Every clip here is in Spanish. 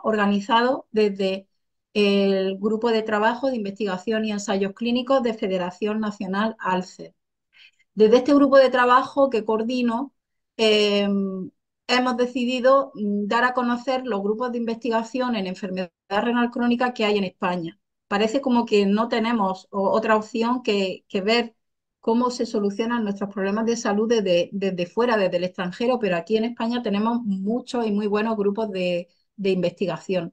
organizado desde el Grupo de Trabajo de Investigación y Ensayos Clínicos de Federación Nacional ALCE. Desde este grupo de trabajo que coordino, hemos decidido dar a conocer los grupos de investigación en enfermedad renal crónica que hay en España. Parece como que no tenemos otra opción que ver cómo se solucionan nuestros problemas de salud desde fuera, desde el extranjero, pero aquí en España tenemos muchos y muy buenos grupos de investigación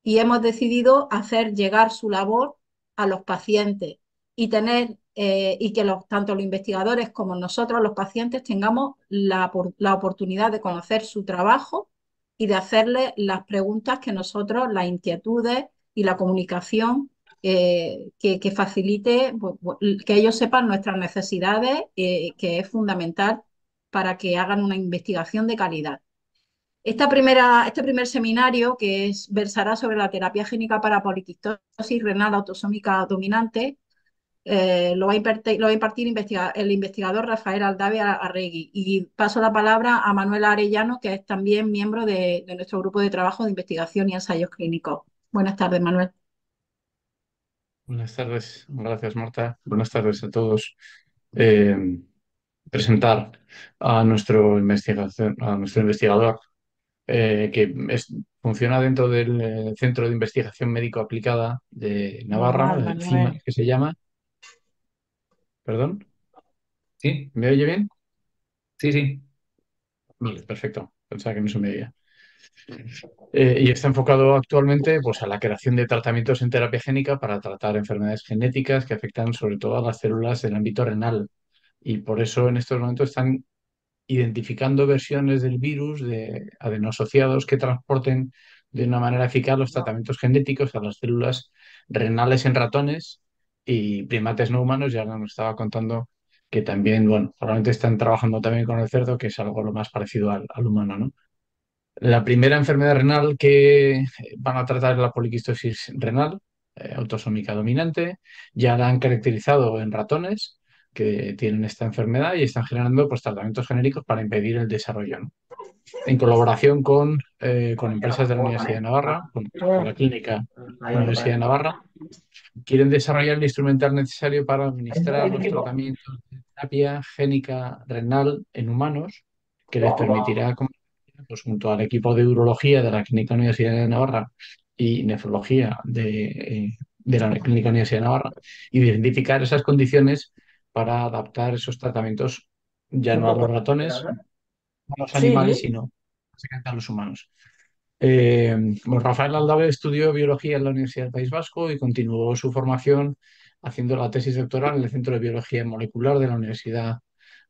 y hemos decidido hacer llegar su labor a los pacientes y tener y que tanto los investigadores como nosotros, los pacientes, tengamos la oportunidad de conocer su trabajo y de hacerle las preguntas que nosotros, las inquietudes y la comunicación que facilite pues, que ellos sepan nuestras necesidades, que es fundamental para que hagan una investigación de calidad. Este primer seminario, versará sobre la terapia génica para poliquistosis renal autosómica dominante, lo va a impartir el investigador Rafael Aldave Arregui. Y paso la palabra a Manuela Arellano, que es también miembro de nuestro grupo de trabajo de investigación y ensayos clínicos. Buenas tardes, Manuel. Buenas tardes, gracias Marta. Buenas tardes a todos. Eh, Presentar a nuestro investigador, funciona dentro del Centro de Investigación Médico Aplicada de Navarra, Normal, el CIMA, Manuel. que se llama. ¿Perdón? Sí, ¿Me oye bien? sí, sí. Vale, perfecto. Pensaba que no se me oía. Y está enfocado actualmente pues, a la creación de tratamientos en terapia génica para tratar enfermedades genéticas que afectan sobre todo a las células del ámbito renal. Y por eso en estos momentos están identificando versiones del virus de adenosociados que transporten de una manera eficaz los tratamientos genéticos a las células renales en ratones y primates no humanos. Ya nos estaba contando que también, bueno, probablemente están trabajando también con el cerdo, que es algo lo más parecido al humano, ¿no? La primera enfermedad renal que van a tratar es la poliquistosis renal, autosómica dominante. Ya la han caracterizado en ratones que tienen esta enfermedad y están generando pues, tratamientos genéricos para impedir el desarrollo, ¿no? En colaboración con empresas de la Universidad de Navarra, con la clínica de la Universidad de Navarra, quieren desarrollar el instrumental necesario para administrar los tratamientos de terapia génica renal en humanos, que les permitirá, pues, junto al equipo de urología de la Clínica Universidad de Navarra y nefrología de la Clínica Universidad de Navarra, identificar esas condiciones para adaptar esos tratamientos ya no a los ratones, a los animales, Sí. sino básicamente a los humanos. Bueno, Rafael Aldave estudió biología en la Universidad del País Vasco y continuó su formación haciendo la tesis doctoral en el Centro de Biología Molecular de la Universidad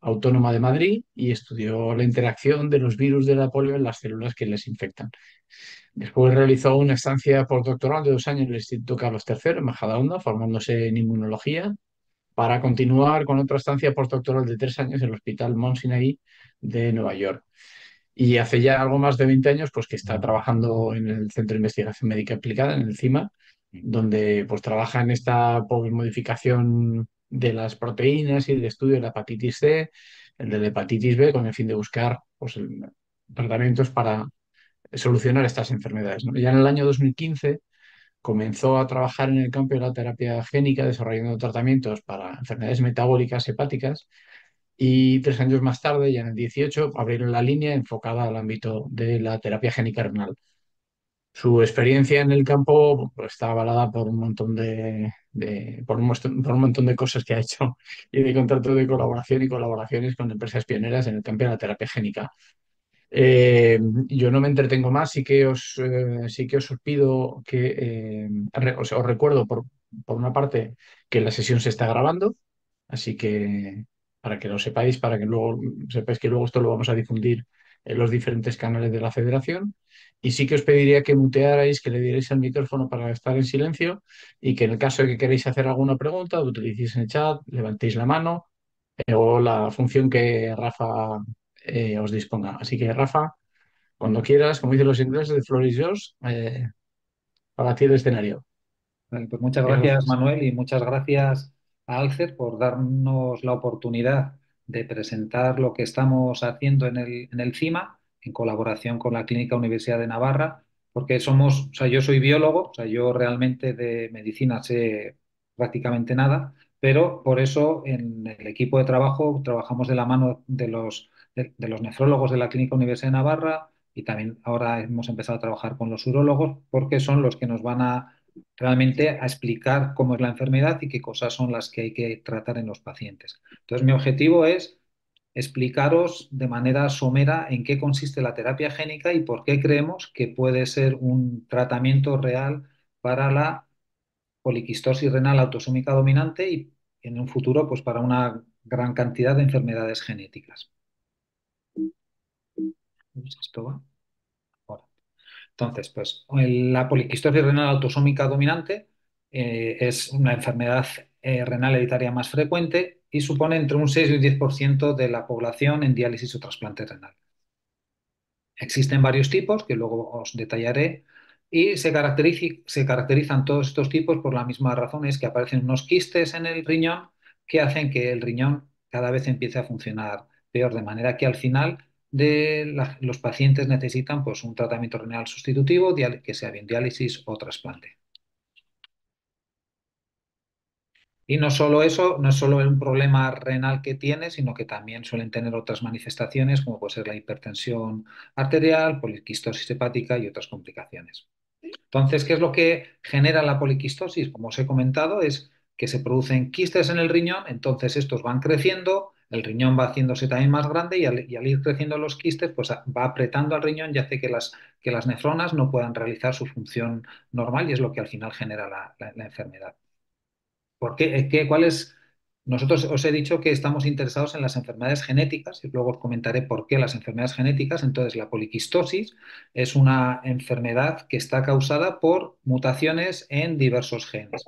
Autónoma de Madrid y estudió la interacción de los virus de la polio en las células que les infectan. Después realizó una estancia postdoctoral de 2 años en el Instituto Carlos III, en Majadahonda, formándose en inmunología, para continuar con otra estancia postdoctoral de 3 años en el Hospital Mount Sinai de Nueva York. Y hace ya algo más de 20 años pues, que está trabajando en el Centro de Investigación Médica Aplicada, en el CIMA, donde pues, trabaja en esta pues, modificación de las proteínas y el estudio de la hepatitis C, el de la hepatitis B, con el fin de buscar pues, tratamientos para solucionar estas enfermedades, ¿no? Ya en el año 2015 comenzó a trabajar en el campo de la terapia génica, desarrollando tratamientos para enfermedades metabólicas hepáticas y 3 años más tarde, ya en el 18, abrieron la línea enfocada al ámbito de la terapia génica renal. Su experiencia en el campo pues, está avalada por un montón por un montón de cosas que ha hecho y de contratos de colaboración y colaboraciones con empresas pioneras en el campo de la terapia génica. Yo no me entretengo más, sí que os pido os recuerdo por una parte que la sesión se está grabando, así que para que lo sepáis, para que luego sepáis que luego esto lo vamos a difundir en los diferentes canales de la federación. Y sí que os pediría que mutearais, que le dierais al micrófono para estar en silencio y que en el caso de que queréis hacer alguna pregunta, utilicéis el chat, levantéis la mano o la función que Rafa os disponga. Así que Rafa, cuando quieras, como dicen los ingleses, the floor is yours, para ti el escenario. Vale, pues muchas gracias, Gracias. Manuel, y muchas gracias a Alcer por darnos la oportunidad de presentar lo que estamos haciendo en el CIMA, en colaboración con la Clínica Universidad de Navarra, porque somos, o sea, yo soy biólogo, o sea, yo realmente de medicina sé prácticamente nada, pero por eso en el equipo de trabajo trabajamos de la mano de los nefrólogos de la Clínica Universidad de Navarra y también ahora hemos empezado a trabajar con los urólogos porque son los que nos van a realmente a explicar cómo es la enfermedad y qué cosas son las que hay que tratar en los pacientes. Entonces, mi objetivo es explicaros de manera somera en qué consiste la terapia génica y por qué creemos que puede ser un tratamiento real para la poliquistosis renal autosómica dominante y en un futuro pues para una gran cantidad de enfermedades genéticas. ¿Esto va? Ahora. Entonces, pues la poliquistosis renal autosómica dominante es una enfermedad renal hereditaria más frecuente y supone entre un 6 y un 10% de la población en diálisis o trasplante renal. Existen varios tipos que luego os detallaré y se caracterizan todos estos tipos por la misma razón, es que aparecen unos quistes en el riñón que hacen que el riñón cada vez empiece a funcionar peor, de manera que al final los pacientes necesitan pues, un tratamiento renal sustitutivo, que sea bien diálisis o trasplante. Y no solo eso, no es solo un problema renal que tiene, sino que también suelen tener otras manifestaciones, como puede ser la hipertensión arterial, poliquistosis hepática y otras complicaciones. Entonces, ¿qué es lo que genera la poliquistosis? Como os he comentado, es que se producen quistes en el riñón, entonces estos van creciendo, el riñón va haciéndose también más grande y al ir creciendo los quistes, pues va apretando al riñón y hace que las nefronas no puedan realizar su función normal y es lo que al final genera la enfermedad. ¿Por qué? ¿Cuál es? Nosotros os he dicho que estamos interesados en las enfermedades genéticas y luego os comentaré por qué las enfermedades genéticas. Entonces, la poliquistosis es una enfermedad que está causada por mutaciones en diversos genes.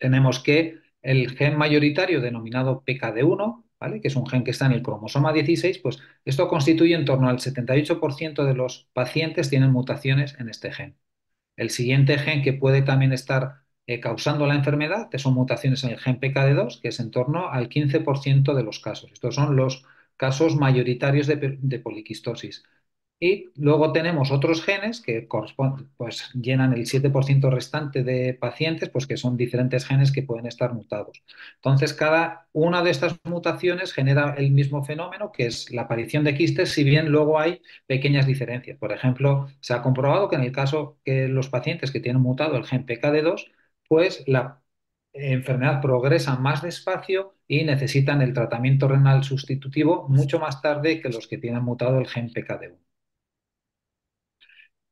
Tenemos que el gen mayoritario denominado PKD1, ¿vale? Que es un gen que está en el cromosoma 16, pues esto constituye en torno al 78% de los pacientes tienen mutaciones en este gen. El siguiente gen que puede también estar causando la enfermedad son mutaciones en el gen PKD2, que es en torno al 15% de los casos. Estos son los casos mayoritarios de poliquistosis. Y luego tenemos otros genes que pues, llenan el 7% restante de pacientes, pues que son diferentes genes que pueden estar mutados. Entonces, cada una de estas mutaciones genera el mismo fenómeno, que es la aparición de quistes, si bien luego hay pequeñas diferencias. Por ejemplo, se ha comprobado que en el caso que los pacientes que tienen mutado el gen PKD2, pues la enfermedad progresa más despacio y necesitan el tratamiento renal sustitutivo mucho más tarde que los que tienen mutado el gen PKD1.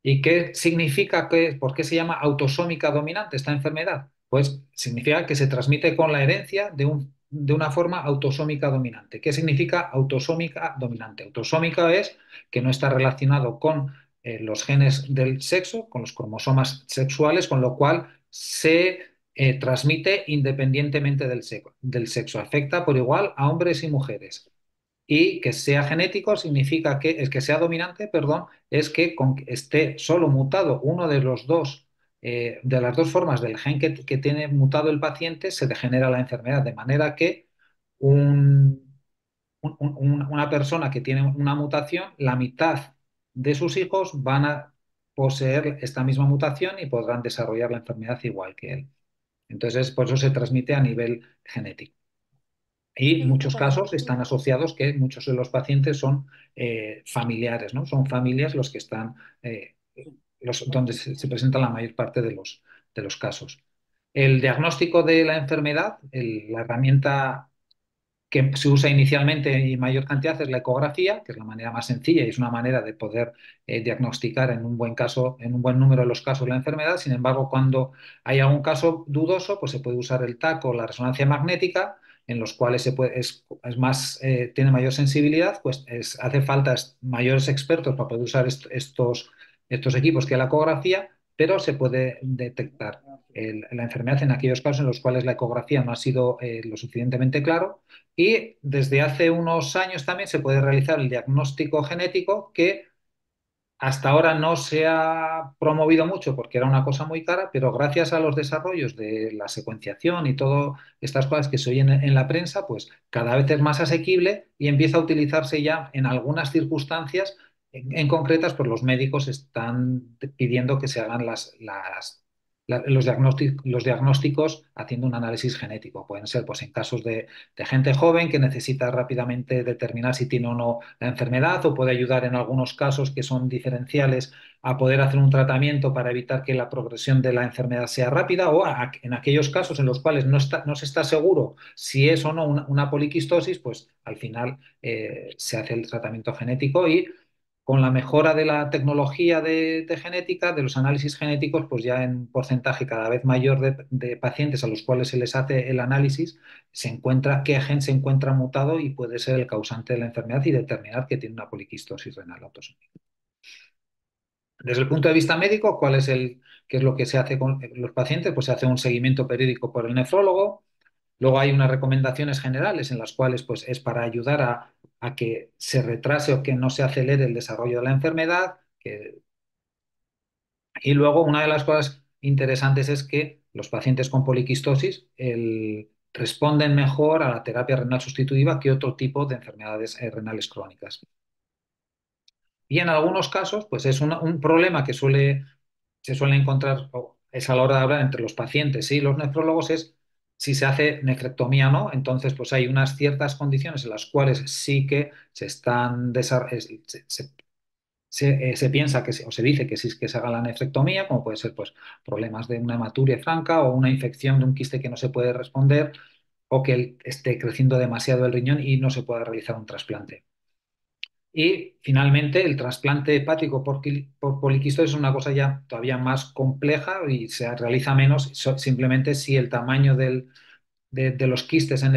¿Y qué significa por qué se llama autosómica dominante esta enfermedad? Pues significa que se transmite con la herencia de una forma autosómica dominante. ¿Qué significa autosómica dominante? Autosómica es que no está relacionado con los genes del sexo, con los cromosomas sexuales, con lo cual se transmite independientemente del sexo. Afecta por igual a hombres y mujeres. Y que sea genético significa que, es que sea dominante, perdón, es que esté solo mutado uno de los dos, de las dos formas del gen que tiene mutado el paciente, se degenera la enfermedad. De manera que una persona que tiene una mutación, la mitad de sus hijos van a poseer esta misma mutación y podrán desarrollar la enfermedad igual que él. Entonces, por eso se transmite a nivel genético. Y muchos casos están asociados que muchos de los pacientes son familiares, ¿no? Son familias los que están, donde se presenta la mayor parte de los casos. El diagnóstico de la enfermedad, la herramienta que se usa inicialmente y mayor cantidad es la ecografía, que es la manera más sencilla y es una manera de poder diagnosticar en un buen caso, en un buen número de los casos la enfermedad. Sin embargo, cuando hay algún caso dudoso, pues se puede usar el TAC o la resonancia magnética, en los cuales es más, tiene mayor sensibilidad, pues hace falta mayores expertos para poder usar estos equipos que la ecografía, pero se puede detectar la enfermedad en aquellos casos en los cuales la ecografía no ha sido lo suficientemente claro y desde hace unos años también se puede realizar el diagnóstico genético que hasta ahora no se ha promovido mucho porque era una cosa muy cara, pero gracias a los desarrollos de la secuenciación y todas estas cosas que se oyen en la prensa, pues cada vez es más asequible y empieza a utilizarse ya en algunas circunstancias en concretas, pues los médicos están pidiendo que se hagan los diagnósticos haciendo un análisis genético. Pueden ser pues, en casos de gente joven que necesita rápidamente determinar si tiene o no la enfermedad, o puede ayudar en algunos casos que son diferenciales a poder hacer un tratamiento para evitar que la progresión de la enfermedad sea rápida, o en aquellos casos en los cuales no se está seguro si es o no una poliquistosis, pues al final se hace el tratamiento genético. Y con la mejora de la tecnología de genética, de los análisis genéticos, pues ya en un porcentaje cada vez mayor de pacientes a los cuales se les hace el análisis, se encuentra qué gen se encuentra mutado y puede ser el causante de la enfermedad y determinar que tiene una poliquistosis renal autosómica. Desde el punto de vista médico, ¿qué es lo que se hace con los pacientes? Pues se hace un seguimiento periódico por el nefrólogo. Luego hay unas recomendaciones generales en las cuales pues, es para ayudar a que se retrase o que no se acelere el desarrollo de la enfermedad. Y luego una de las cosas interesantes es que los pacientes con poliquistosis responden mejor a la terapia renal sustitutiva que otro tipo de enfermedades renales crónicas. Y en algunos casos, pues es un problema que se suele encontrar, o es a la hora de hablar entre los pacientes y los nefrólogos, es si se hace nefrectomía o no. Entonces, pues hay unas ciertas condiciones en las cuales sí que se piensa o se dice que sí que se haga la nefrectomía, como puede ser pues, problemas de una hematuria franca o una infección de un quiste que no se puede responder, o que esté creciendo demasiado el riñón y no se pueda realizar un trasplante. Y finalmente, el trasplante hepático por poliquistosis es una cosa ya todavía más compleja y se realiza menos, simplemente si el tamaño de los quistes en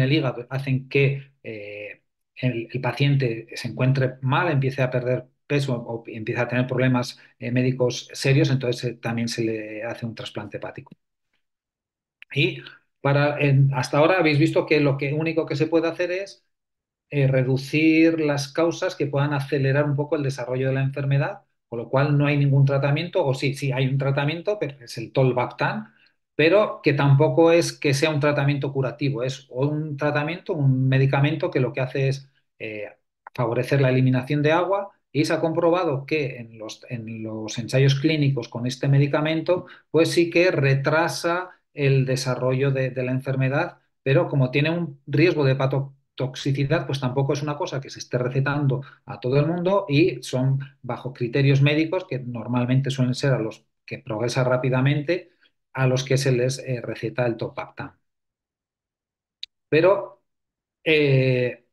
el hígado hacen que el paciente se encuentre mal, empiece a perder peso o empiece a tener problemas médicos serios, entonces también se le hace un trasplante hepático. Y hasta ahora habéis visto que lo único que se puede hacer es reducir las causas que puedan acelerar un poco el desarrollo de la enfermedad, con lo cual no hay ningún tratamiento, o sí hay un tratamiento, pero es el tolvaptan, pero que tampoco es que sea un tratamiento curativo, es un tratamiento, un medicamento que lo que hace es favorecer la eliminación de agua. Y se ha comprobado que en los ensayos clínicos con este medicamento, pues sí que retrasa el desarrollo de la enfermedad, pero como tiene un riesgo de toxicidad, pues tampoco es una cosa que se esté recetando a todo el mundo y son bajo criterios médicos que normalmente suelen ser a los que progresan rápidamente, a los que se les receta el tolvaptan. Pero eh,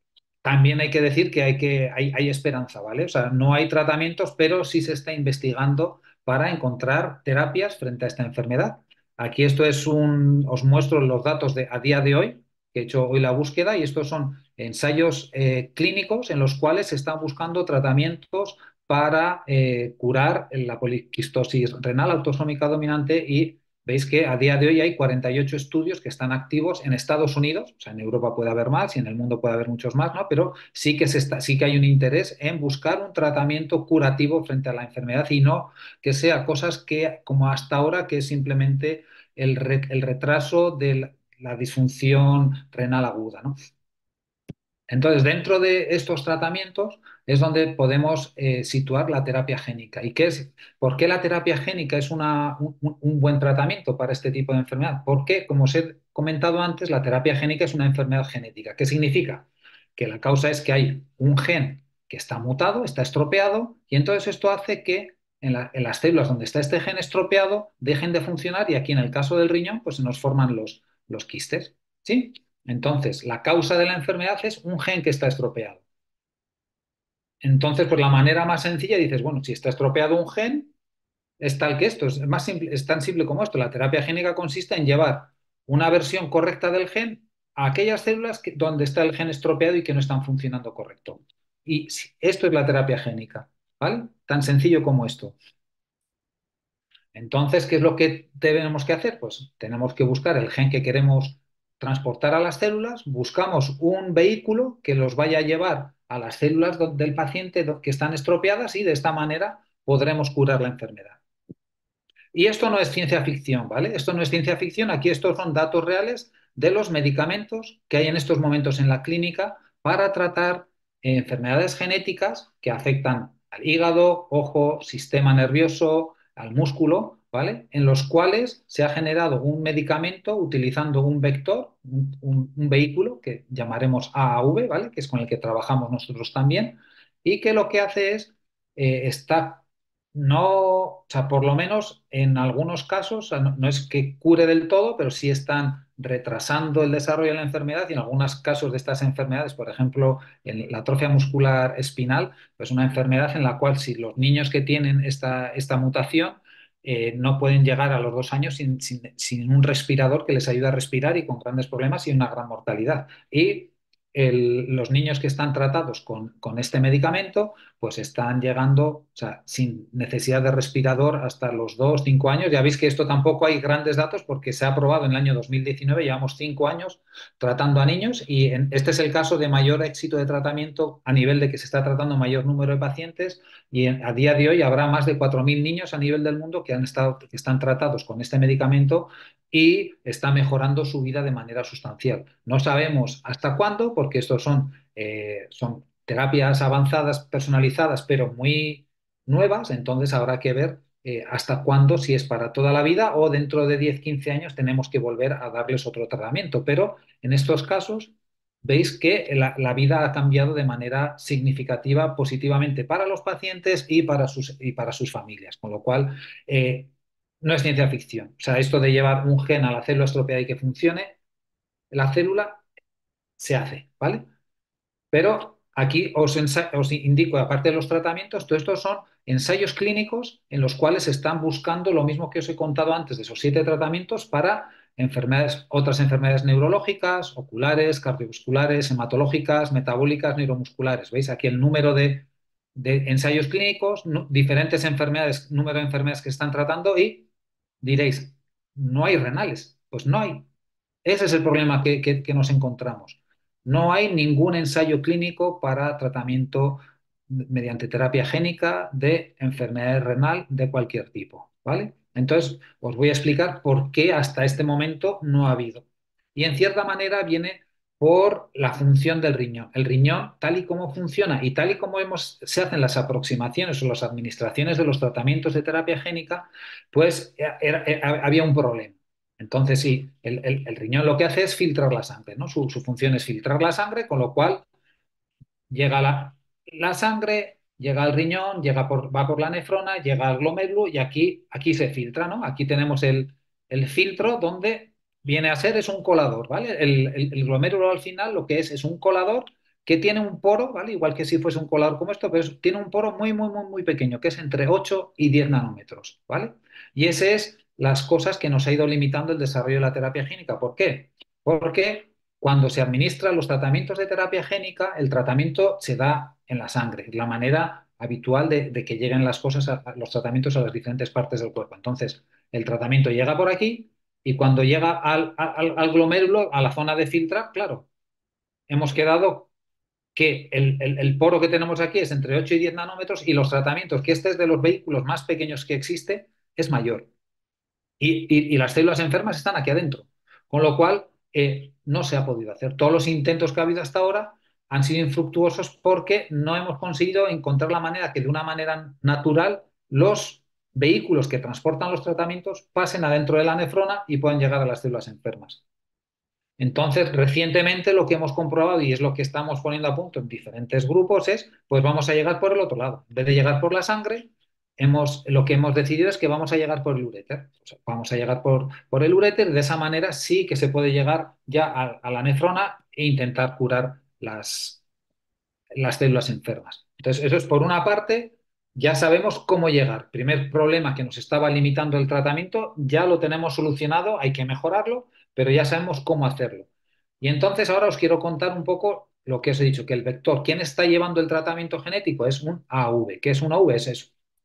también hay que decir que hay esperanza, ¿vale? O sea, no hay tratamientos, pero sí se está investigando para encontrar terapias frente a esta enfermedad. Aquí os muestro los datos a día de hoy, que he hecho hoy la búsqueda, y estos son ensayos clínicos en los cuales se están buscando tratamientos para curar la poliquistosis renal autosómica dominante. Y veis que a día de hoy hay 48 estudios que están activos en Estados Unidos. O sea, en Europa puede haber más y en el mundo puede haber muchos más, ¿no? Pero sí que hay un interés en buscar un tratamiento curativo frente a la enfermedad y no que sea cosas que, como hasta ahora, que es simplemente el retraso de la disfunción renal aguda, ¿no? Entonces, dentro de estos tratamientos es donde podemos situar la terapia génica. ¿Por qué la terapia génica es un buen tratamiento para este tipo de enfermedad? Porque, como os he comentado antes, la terapia génica es una enfermedad genética. ¿Qué significa? Que la causa es que hay un gen que está mutado, está estropeado, y entonces esto hace que en las células donde está este gen estropeado dejen de funcionar, y aquí en el caso del riñón, pues se nos forman los quistes. ¿Sí? Entonces, la causa de la enfermedad es un gen que está estropeado. Entonces, pues la manera más sencilla dices, bueno, si está estropeado un gen, es tal que esto, es tan simple como esto. La terapia génica consiste en llevar una versión correcta del gen a aquellas células donde está el gen estropeado y que no están funcionando correcto. Y esto es la terapia génica, ¿vale? Tan sencillo como esto. Entonces, ¿qué es lo que tenemos que hacer? Pues tenemos que buscar el gen que queremos transportar a las células, buscamos un vehículo que los vaya a llevar a las células del paciente que están estropeadas, y de esta manera podremos curar la enfermedad. Y esto no es ciencia ficción, ¿vale? Esto no es ciencia ficción, aquí estos son datos reales de los medicamentos que hay en estos momentos en la clínica para tratar enfermedades genéticas que afectan al hígado, ojo, sistema nervioso, al músculo, ¿vale? En los cuales se ha generado un medicamento utilizando un vector, un vehículo que llamaremos AAV, ¿vale? Que es con el que trabajamos nosotros también, y que lo que hace es, está, no, o sea, por lo menos en algunos casos, o sea, no es que cure del todo, pero sí están retrasando el desarrollo de la enfermedad y en algunos casos de estas enfermedades, por ejemplo, en la atrofia muscular espinal, pues una enfermedad en la cual si los niños que tienen esta mutación no pueden llegar a los 2 años sin un respirador que les ayude a respirar y con grandes problemas y una gran mortalidad. Y los niños que están tratados con este medicamento, pues están llegando, o sea, sin necesidad de respirador hasta los 2, 5 años. Ya veis que esto tampoco hay grandes datos porque se ha aprobado en el año 2019, llevamos 5 años tratando a niños y este es el caso de mayor éxito de tratamiento a nivel de que se está tratando mayor número de pacientes y a día de hoy habrá más de 4.000 niños a nivel del mundo que están tratados con este medicamento y está mejorando su vida de manera sustancial. No sabemos hasta cuándo, porque estos son terapias avanzadas, personalizadas, pero muy nuevas, entonces habrá que ver hasta cuándo, si es para toda la vida o dentro de 10, 15 años tenemos que volver a darles otro tratamiento. Pero en estos casos veis que la vida ha cambiado de manera significativa positivamente para los pacientes y para sus familias, con lo cual no es ciencia ficción. O sea, esto de llevar un gen a la célula estropeada y que funcione, la célula se hace, ¿vale? Pero aquí os indico, aparte de los tratamientos, todos estos son ensayos clínicos en los cuales se están buscando lo mismo que os he contado antes de esos 7 tratamientos para enfermedades, otras enfermedades neurológicas, oculares, cardiovasculares, hematológicas, metabólicas, neuromusculares. ¿Veis aquí el número de ensayos clínicos, diferentes enfermedades, número de enfermedades que están tratando y diréis, no hay renales. Pues no hay. Ese es el problema que nos encontramos. No hay ningún ensayo clínico para tratamiento mediante terapia génica de enfermedad renal de cualquier tipo, ¿vale? Entonces, os voy a explicar por qué hasta este momento no ha habido. Y en cierta manera viene por la función del riñón. El riñón, tal y como funciona y tal y como se hacen las aproximaciones o las administraciones de los tratamientos de terapia génica, pues había un problema. Entonces, sí, el riñón lo que hace es filtrar la sangre, ¿no? Su función es filtrar la sangre, con lo cual llega la sangre, llega al riñón, va por la nefrona, llega al glomérulo y aquí se filtra, ¿no? Aquí tenemos el filtro donde viene a ser, es un colador, ¿vale? El glomérulo al final lo que es un colador que tiene un poro, ¿vale? Igual que si fuese un colador como esto, pero tiene un poro muy, muy, muy, muy pequeño, que es entre 8 y 10 nanómetros, ¿vale? Y ese es las cosas que nos ha ido limitando el desarrollo de la terapia génica. ¿Por qué? Porque cuando se administran los tratamientos de terapia génica, el tratamiento se da en la sangre, es la manera habitual de que lleguen las cosas, los tratamientos a las diferentes partes del cuerpo. Entonces, el tratamiento llega por aquí y cuando llega al glomérulo, a la zona de filtra, claro, hemos quedado que el poro que tenemos aquí es entre 8 y 10 nanómetros y los tratamientos, que este es de los vehículos más pequeños que existe, es mayor y las células enfermas están aquí adentro. Con lo cual, no se ha podido hacer. Todos los intentos que ha habido hasta ahora han sido infructuosos porque no hemos conseguido encontrar la manera que de una manera natural los vehículos que transportan los tratamientos pasen adentro de la nefrona y puedan llegar a las células enfermas. Entonces, recientemente lo que hemos comprobado y es lo que estamos poniendo a punto en diferentes grupos es, pues vamos a llegar por el otro lado. En vez de llegar por la sangre, lo que hemos decidido es que vamos a llegar por el uréter. O sea, vamos a llegar por el uréter. De esa manera sí que se puede llegar ya a la nefrona e intentar curar las células enfermas. Entonces, eso es por una parte, ya sabemos cómo llegar. Primer problema que nos estaba limitando el tratamiento, ya lo tenemos solucionado, hay que mejorarlo, pero ya sabemos cómo hacerlo. Y entonces ahora os quiero contar un poco lo que os he dicho, que el vector, ¿quién está llevando el tratamiento genético? Es un AAV. ¿Qué es un AAV?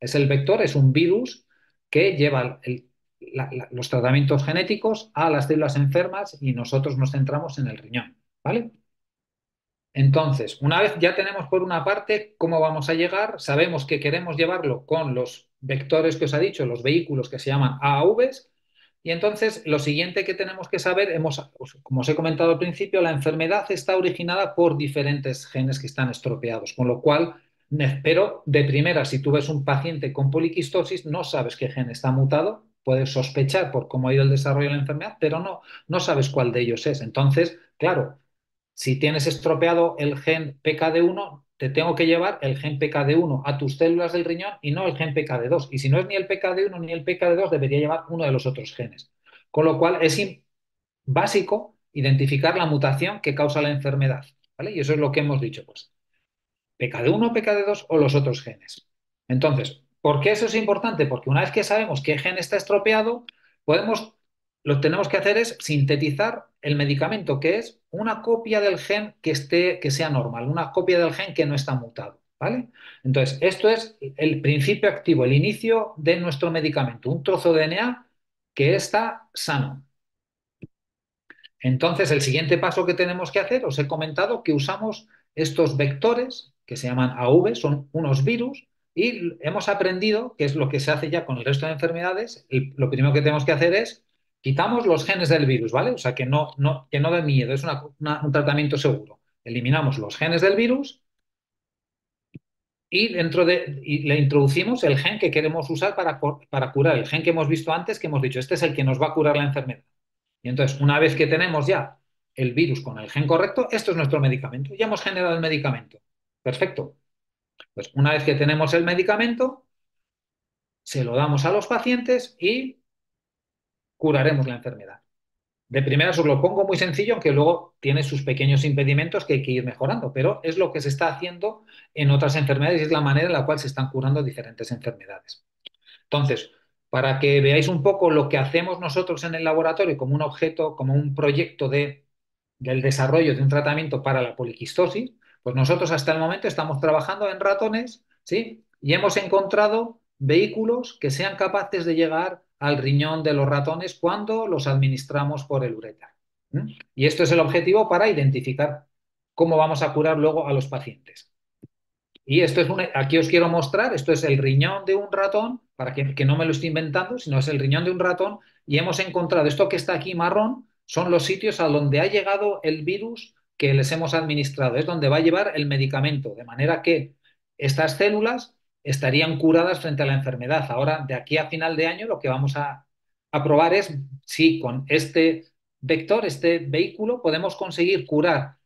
Es el vector, es un virus que lleva los tratamientos genéticos a las células enfermas y nosotros nos centramos en el riñón, ¿vale? Entonces, una vez ya tenemos por una parte cómo vamos a llegar, sabemos que queremos llevarlo con los vectores que os he dicho, los vehículos que se llaman AAVs, y entonces lo siguiente que tenemos que saber, como os he comentado al principio, la enfermedad está originada por diferentes genes que están estropeados, con lo cual Pero de primera, si tú ves un paciente con poliquistosis, no sabes qué gen está mutado, puedes sospechar por cómo ha ido el desarrollo de la enfermedad, pero no sabes cuál de ellos es. Entonces, claro, si tienes estropeado el gen PKD1, te tengo que llevar el gen PKD1 a tus células del riñón y no el gen PKD2. Y si no es ni el PKD1 ni el PKD2, debería llevar uno de los otros genes. Con lo cual es básico identificar la mutación que causa la enfermedad, ¿vale? Y eso es lo que hemos dicho, pues, PKD1, PKD2 o los otros genes. Entonces, ¿por qué eso es importante? Porque una vez que sabemos qué gen está estropeado, lo que tenemos que hacer es sintetizar el medicamento, que es una copia del gen que sea normal, una copia del gen que no está mutado, ¿vale? Entonces, esto es el principio activo, el inicio de nuestro medicamento, un trozo de DNA que está sano. Entonces, el siguiente paso que tenemos que hacer, os he comentado que usamos estos vectores que se llaman AV, son unos virus, y hemos aprendido, que es lo que se hace ya con el resto de enfermedades, lo primero que tenemos que hacer es quitamos los genes del virus, ¿vale? O sea, que no dé miedo, es un tratamiento seguro. Eliminamos los genes del virus y le introducimos el gen que queremos usar para curar, el gen que hemos visto antes, que hemos dicho, este es el que nos va a curar la enfermedad. Y entonces, una vez que tenemos ya el virus con el gen correcto, esto es nuestro medicamento. Ya hemos generado el medicamento. Perfecto. Pues una vez que tenemos el medicamento, se lo damos a los pacientes y curaremos la enfermedad. De primera os lo pongo muy sencillo, aunque luego tiene sus pequeños impedimentos que hay que ir mejorando, pero es lo que se está haciendo en otras enfermedades y es la manera en la cual se están curando diferentes enfermedades. Entonces, para que veáis un poco lo que hacemos nosotros en el laboratorio como un objeto, como un proyecto del desarrollo de un tratamiento para la poliquistosis, pues nosotros hasta el momento estamos trabajando en ratones, ¿sí? Y hemos encontrado vehículos que sean capaces de llegar al riñón de los ratones cuando los administramos por el uréter. Y esto es el objetivo para identificar cómo vamos a curar luego a los pacientes. Y esto aquí os quiero mostrar, esto es el riñón de un ratón, para que no me lo estoy inventando, sino es el riñón de un ratón, y hemos encontrado, esto que está aquí marrón, son los sitios a donde ha llegado el virus que les hemos administrado, es donde va a llevar el medicamento, de manera que estas células estarían curadas frente a la enfermedad. Ahora, de aquí a final de año, lo que vamos a probar es si con este vector, este vehículo, podemos conseguir curar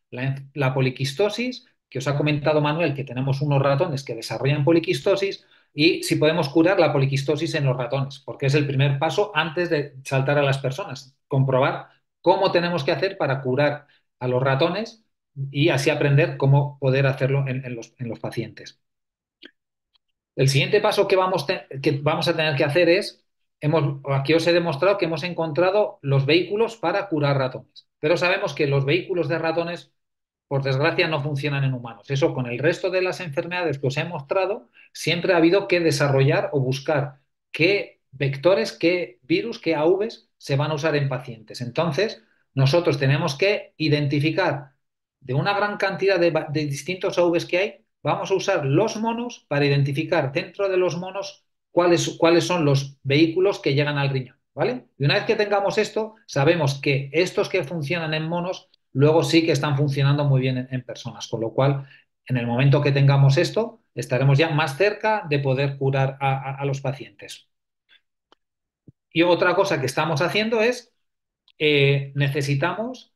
la poliquistosis, que os ha comentado Manuel, que tenemos unos ratones que desarrollan poliquistosis, y si podemos curar la poliquistosis en los ratones, porque es el primer paso antes de saltar a las personas, comprobar cómo tenemos que hacer para curar a los ratones y así aprender cómo poder hacerlo en los pacientes. El siguiente paso que vamos a tener que hacer es, aquí os he demostrado que hemos encontrado los vehículos para curar ratones, pero sabemos que los vehículos de ratones, por desgracia, no funcionan en humanos. Eso con el resto de las enfermedades que os he mostrado, siempre ha habido que desarrollar o buscar qué vectores, qué virus, qué AVs se van a usar en pacientes. Entonces, nosotros tenemos que identificar de una gran cantidad de distintos AVs que hay, vamos a usar los monos para identificar dentro de los monos cuáles son los vehículos que llegan al riñón, ¿vale? Y una vez que tengamos esto, sabemos que estos que funcionan en monos luego sí que están funcionando muy bien en personas, con lo cual, en el momento que tengamos esto, estaremos ya más cerca de poder curar a los pacientes. Y otra cosa que estamos haciendo es, necesitamos,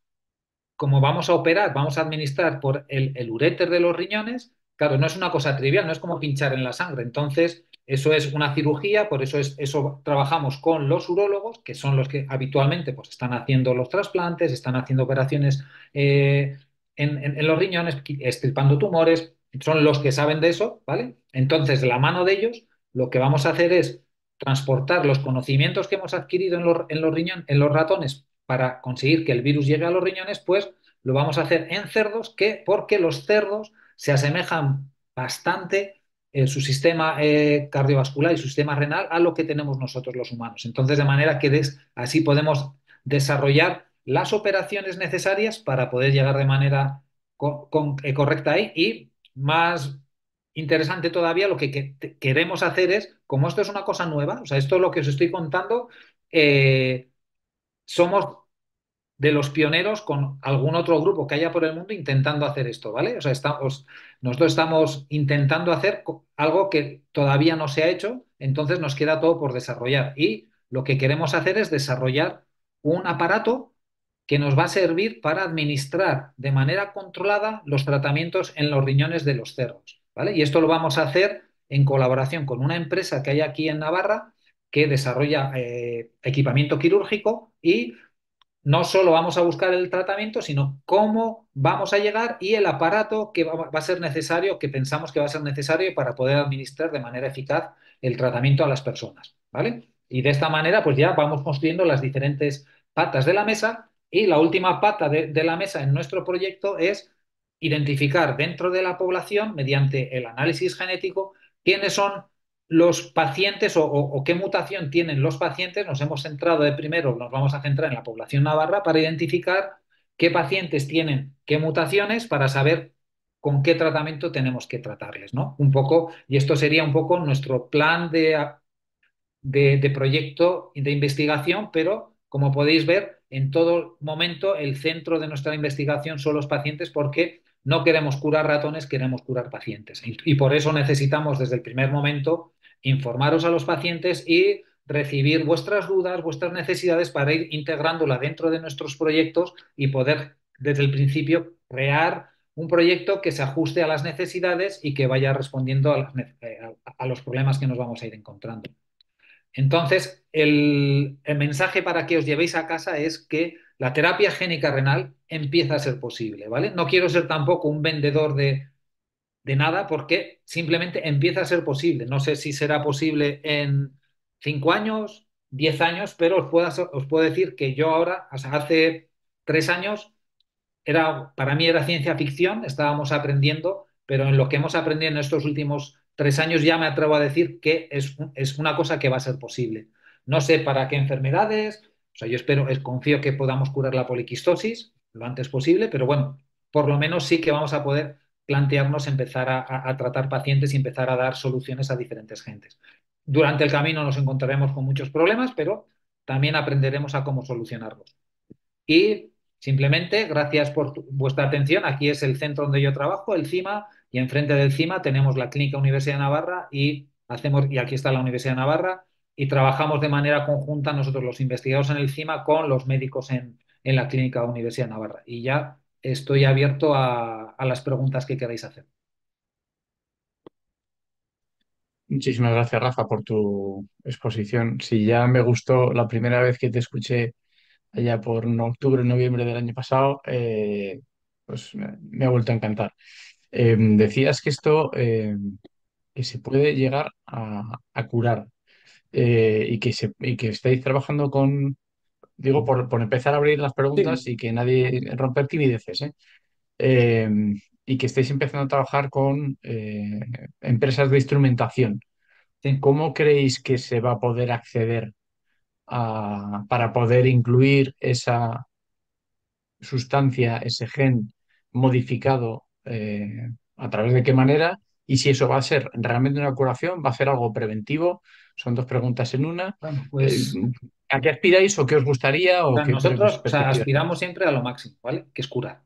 como vamos a operar, vamos a administrar por el uréter de los riñones, claro, no es una cosa trivial, no es como pinchar en la sangre. Entonces, eso es una cirugía, por eso trabajamos con los urólogos, que son los que habitualmente pues, están haciendo los trasplantes, están haciendo operaciones en los riñones, extirpando tumores, son los que saben de eso, ¿vale? Entonces, de la mano de ellos, lo que vamos a hacer es transportar los conocimientos que hemos adquirido en los ratones para conseguir que el virus llegue a los riñones, pues lo vamos a hacer en cerdos, porque los cerdos se asemejan bastante su sistema cardiovascular y su sistema renal a lo que tenemos nosotros los humanos. Entonces, de manera que así podemos desarrollar las operaciones necesarias para poder llegar de manera correcta ahí y más interesante todavía, lo que queremos hacer es, como esto es una cosa nueva, o sea, esto es lo que os estoy contando, somos de los pioneros con algún otro grupo que haya por el mundo intentando hacer esto, ¿vale? O sea, nosotros estamos intentando hacer algo que todavía no se ha hecho, entonces nos queda todo por desarrollar. Y lo que queremos hacer es desarrollar un aparato que nos va a servir para administrar de manera controlada los tratamientos en los riñones de los cerdos, ¿vale? Y esto lo vamos a hacer en colaboración con una empresa que hay aquí en Navarra que desarrolla equipamiento quirúrgico y no solo vamos a buscar el tratamiento, sino cómo vamos a llegar y el aparato que va a ser necesario, que pensamos que va a ser necesario para poder administrar de manera eficaz el tratamiento a las personas, ¿vale? Y de esta manera, pues ya vamos construyendo las diferentes patas de la mesa y la última pata de la mesa en nuestro proyecto es identificar dentro de la población, mediante el análisis genético, quiénes son los pacientes o qué mutación tienen los pacientes. Nos hemos centrado de primero, nos vamos a centrar en la población navarra para identificar qué pacientes tienen qué mutaciones para saber con qué tratamiento tenemos que tratarles, ¿no? Un poco, y esto sería un poco nuestro plan de proyecto de investigación, pero como podéis ver, en todo momento el centro de nuestra investigación son los pacientes porque no queremos curar ratones, queremos curar pacientes. Y por eso necesitamos desde el primer momento informaros a los pacientes y recibir vuestras dudas, vuestras necesidades para ir integrándola dentro de nuestros proyectos y poder desde el principio crear un proyecto que se ajuste a las necesidades y que vaya respondiendo a los problemas que nos vamos a ir encontrando. Entonces, el mensaje para que os llevéis a casa es que la terapia génica renal empieza a ser posible, ¿vale? No quiero ser tampoco un vendedor de nada porque simplemente empieza a ser posible. No sé si será posible en 5 años, 10 años, pero os puedo decir que yo ahora, o sea, hace 3 años, para mí era ciencia ficción, estábamos aprendiendo, pero en lo que hemos aprendido en estos últimos 3 años ya me atrevo a decir que es una cosa que va a ser posible. No sé para qué enfermedades, o sea, yo confío que podamos curar la poliquistosis lo antes posible, pero bueno, por lo menos sí que vamos a poder plantearnos empezar a tratar pacientes y empezar a dar soluciones a diferentes gentes. Durante el camino nos encontraremos con muchos problemas, pero también aprenderemos a cómo solucionarlos. Y simplemente, gracias por vuestra atención. Aquí es el centro donde yo trabajo, el CIMA, y enfrente del CIMA tenemos la Clínica Universidad de Navarra y aquí está la Universidad de Navarra, y trabajamos de manera conjunta nosotros los investigadores en el CIMA con los médicos en la Clínica Universidad de Navarra. Y ya estoy abierto a las preguntas que queráis hacer. Muchísimas gracias, Rafa, por tu exposición. Sí, ya me gustó la primera vez que te escuché allá por octubre, noviembre del año pasado, pues me ha vuelto a encantar. Decías que esto que se puede llegar a curar y que estáis trabajando con, digo, por empezar a abrir las preguntas Sí, y que nadie romper timideces, ¿eh? Eh, y que estáis empezando a trabajar con empresas de instrumentación. sí. ¿Cómo creéis que se va a poder acceder para poder incluir esa sustancia, ese gen modificado, a través de qué manera? Y si eso va a ser realmente una curación, va a ser algo preventivo. Son dos preguntas en una. Bueno, Eh, pues ¿A qué aspiráis o qué os gustaría o qué nosotros, o sea, perspectivas tenéis? aspiramos siempre a lo máximo, ¿vale? Que es curar.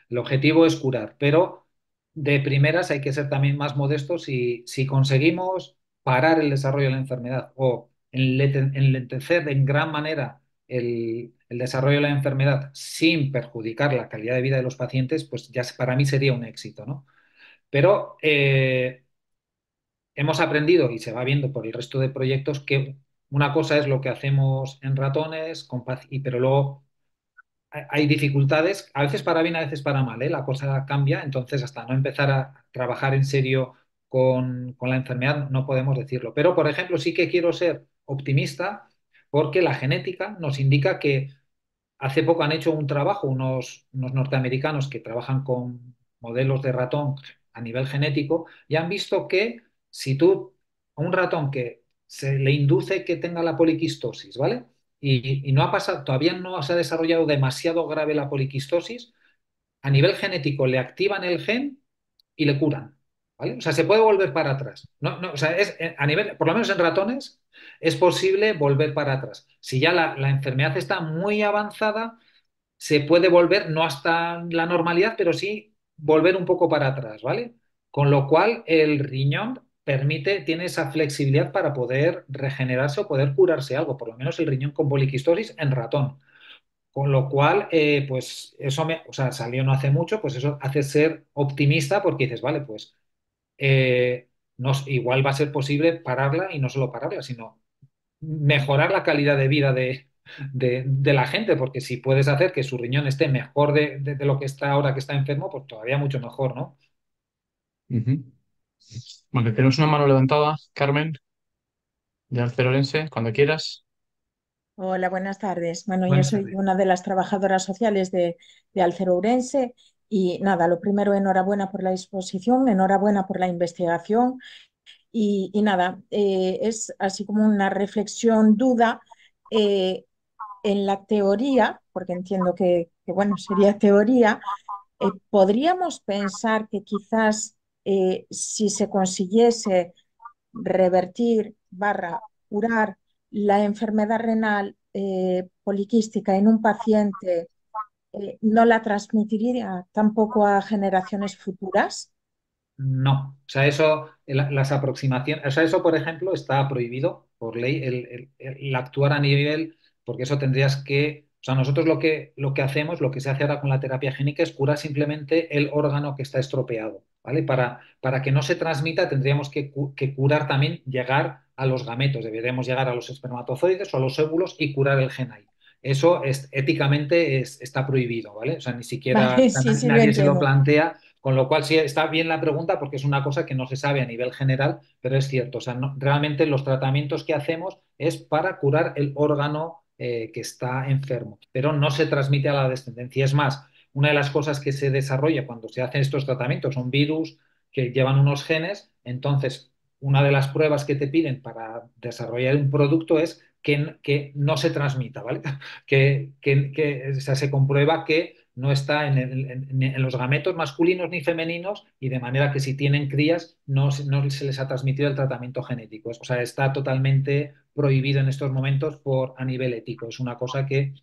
El objetivo es curar, pero de primeras hay que ser también más modestos si conseguimos parar el desarrollo de la enfermedad o enlentecer en gran manera el desarrollo de la enfermedad sin perjudicar la calidad de vida de los pacientes, pues ya para mí sería un éxito, ¿no? Pero hemos aprendido y se va viendo por el resto de proyectos que una cosa es lo que hacemos en ratones, pero luego hay dificultades, a veces para bien, a veces para mal, ¿eh? La cosa cambia, entonces hasta no empezar a trabajar en serio con la enfermedad no podemos decirlo. Pero, por ejemplo, sí que quiero ser optimista porque la genética nos indica que hace poco han hecho un trabajo unos norteamericanos que trabajan con modelos de ratón a nivel genético y han visto que si tú a un ratón que se le induce que tenga la poliquistosis, ¿vale? Y no ha pasado, todavía no se ha desarrollado demasiado grave la poliquistosis, a nivel genético le activan el gen y le curan, ¿vale? O sea, se puede volver para atrás. No, no, o sea, a nivel, por lo menos en ratones, es posible volver para atrás. Si ya la enfermedad está muy avanzada, se puede volver, no hasta la normalidad, pero sí volver un poco para atrás, ¿vale? Con lo cual el riñón tiene esa flexibilidad para poder regenerarse o poder curarse algo, por lo menos el riñón con poliquistosis en ratón. Con lo cual, pues eso o sea, salió no hace mucho, pues eso hace ser optimista porque dices, vale, pues igual va a ser posible pararla y no solo pararla, sino mejorar la calidad de vida de la gente, porque si puedes hacer que su riñón esté mejor de lo que está ahora que está enfermo, pues todavía mucho mejor, ¿no? Ujú. Bueno, tenemos una mano levantada, Carmen, de Alcerorense, cuando quieras. Hola, buenas tardes. Bueno, yo Buenas soy tardes. una de las trabajadoras sociales de Alcero Ourense y nada, lo primero, enhorabuena por la exposición, enhorabuena por la investigación y nada, es así como una reflexión, duda eh, en la teoría, porque entiendo bueno, sería teoría, podríamos pensar que quizás si se consiguiese revertir barra curar la enfermedad renal poliquística en un paciente, no la transmitiría tampoco a generaciones futuras. No, o sea, eso, las aproximaciones, o sea, eso, por ejemplo, está prohibido por ley, el actuar a nivel, porque eso tendrías que, o sea, nosotros lo que hacemos, lo que se hace ahora con la terapia génica es curar simplemente el órgano que está estropeado, ¿vale? Para que no se transmita, tendríamos que curar también, llegar a los gametos, deberíamos llegar a los espermatozoides o a los óvulos y curar el gen ahí. Eso éticamente está prohibido, ¿vale? O sea, ni siquiera, Vale, o sea, sí, sí, lo nadie se lo entiendo. plantea, con lo cual sí está bien la pregunta porque es una cosa que no se sabe a nivel general, pero es cierto. O sea, realmente los tratamientos que hacemos es para curar el órgano que está enfermo, pero no se transmite a la descendencia. Es más, una de las cosas que se desarrolla cuando se hacen estos tratamientos son virus que llevan unos genes. Entonces, una de las pruebas que te piden para desarrollar un producto es que no se transmita, ¿vale? O sea, se comprueba que no está en los gametos masculinos ni femeninos y de manera que si tienen crías no se les ha transmitido el tratamiento genético. O sea, está totalmente prohibido en estos momentos a nivel ético. Es una cosa que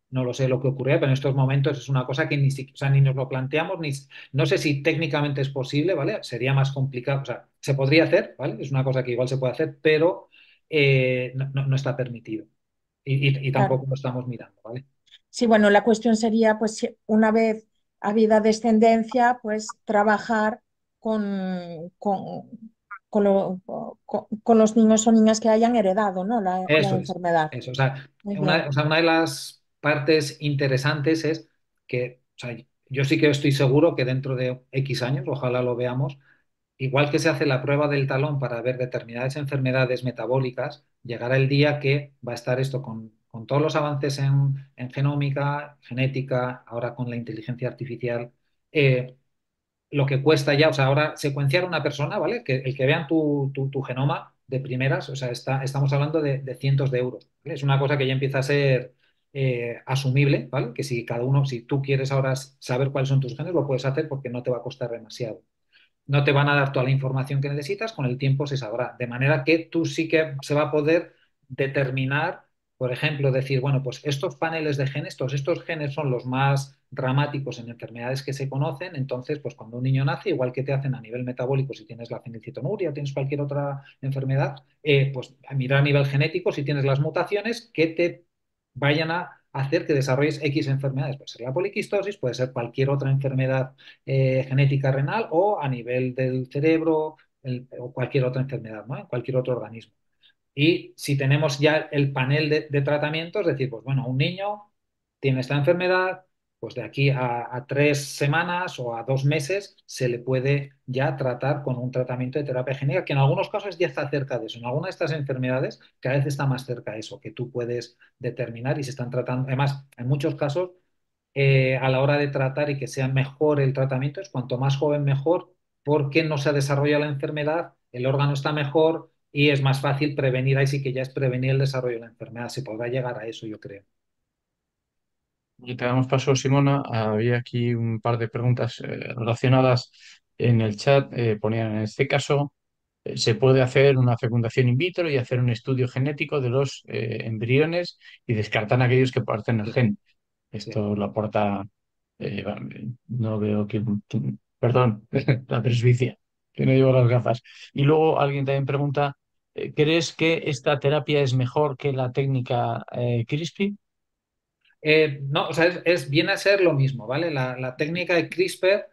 no lo sé lo que ocurre, pero en estos momentos es una cosa que o sea, ni nos lo planteamos, no sé si técnicamente es posible, ¿vale? Sería más complicado, o sea, se podría hacer, ¿vale? Es una cosa que igual se puede hacer, pero no está permitido y Claro. tampoco lo estamos mirando, ¿vale? Sí, bueno, la cuestión sería, pues, si una vez habida descendencia, pues trabajar con los niños o niñas que hayan heredado, ¿no? La Eso es, enfermedad. eso. O sea, Muy bien. una de las partes interesantes es que, o sea, yo sí que estoy seguro que dentro de X años, ojalá lo veamos, igual que se hace la prueba del talón para ver determinadas enfermedades metabólicas, llegará el día que va a estar esto con todos los avances en genómica, genética, ahora con la inteligencia artificial. Lo que cuesta ya, o sea, ahora secuenciar una persona, ¿vale? Que el que vean tu genoma de primeras, o sea, estamos hablando de cientos de euros, ¿vale? Es una cosa que ya empieza a ser asumible, ¿vale? Que si cada uno, si tú quieres ahora saber cuáles son tus genes, lo puedes hacer porque no te va a costar demasiado. No te van a dar toda la información que necesitas, con el tiempo se sabrá. De manera que tú sí que se va a poder determinar, por ejemplo, decir, bueno, pues estos paneles de genes, todos estos genes son los más dramáticos en enfermedades que se conocen, entonces, pues cuando un niño nace, igual que te hacen a nivel metabólico, si tienes la fenilcetonuria o tienes cualquier otra enfermedad, pues a mirar a nivel genético si tienes las mutaciones que te vayan a hacer que desarrolles X enfermedades. Puede ser la poliquistosis, puede ser cualquier otra enfermedad genética renal o a nivel del cerebro o cualquier otra enfermedad, ¿no? En cualquier otro organismo. Y si tenemos ya el panel de tratamientos, es decir, pues bueno, un niño tiene esta enfermedad, pues de aquí a 3 semanas o a 2 meses se le puede ya tratar con un tratamiento de terapia génica, que en algunos casos ya está cerca de eso. En algunas de estas enfermedades cada vez está más cerca de eso, que tú puedes determinar y se están tratando. Además, en muchos casos, a la hora de tratar y que sea mejor el tratamiento, es cuanto más joven mejor, porque no se ha desarrollado la enfermedad, el órgano está mejor y es más fácil prevenir, ahí sí que ya es prevenir el desarrollo de la enfermedad, se podrá llegar a eso, yo creo. Y te damos paso, Simona. Había aquí un par de preguntas relacionadas en el chat. Ponían en este caso, se puede hacer una fecundación in vitro y hacer un estudio genético de los embriones y descartar aquellos que parten el gen. Sí. Esto lo aporta, no veo perdón, la presbicia, que no llevo las gafas. Y luego alguien también pregunta, ¿crees que esta terapia es mejor que la técnica CRISPR? No, o sea, viene a ser lo mismo, ¿vale? La técnica de CRISPR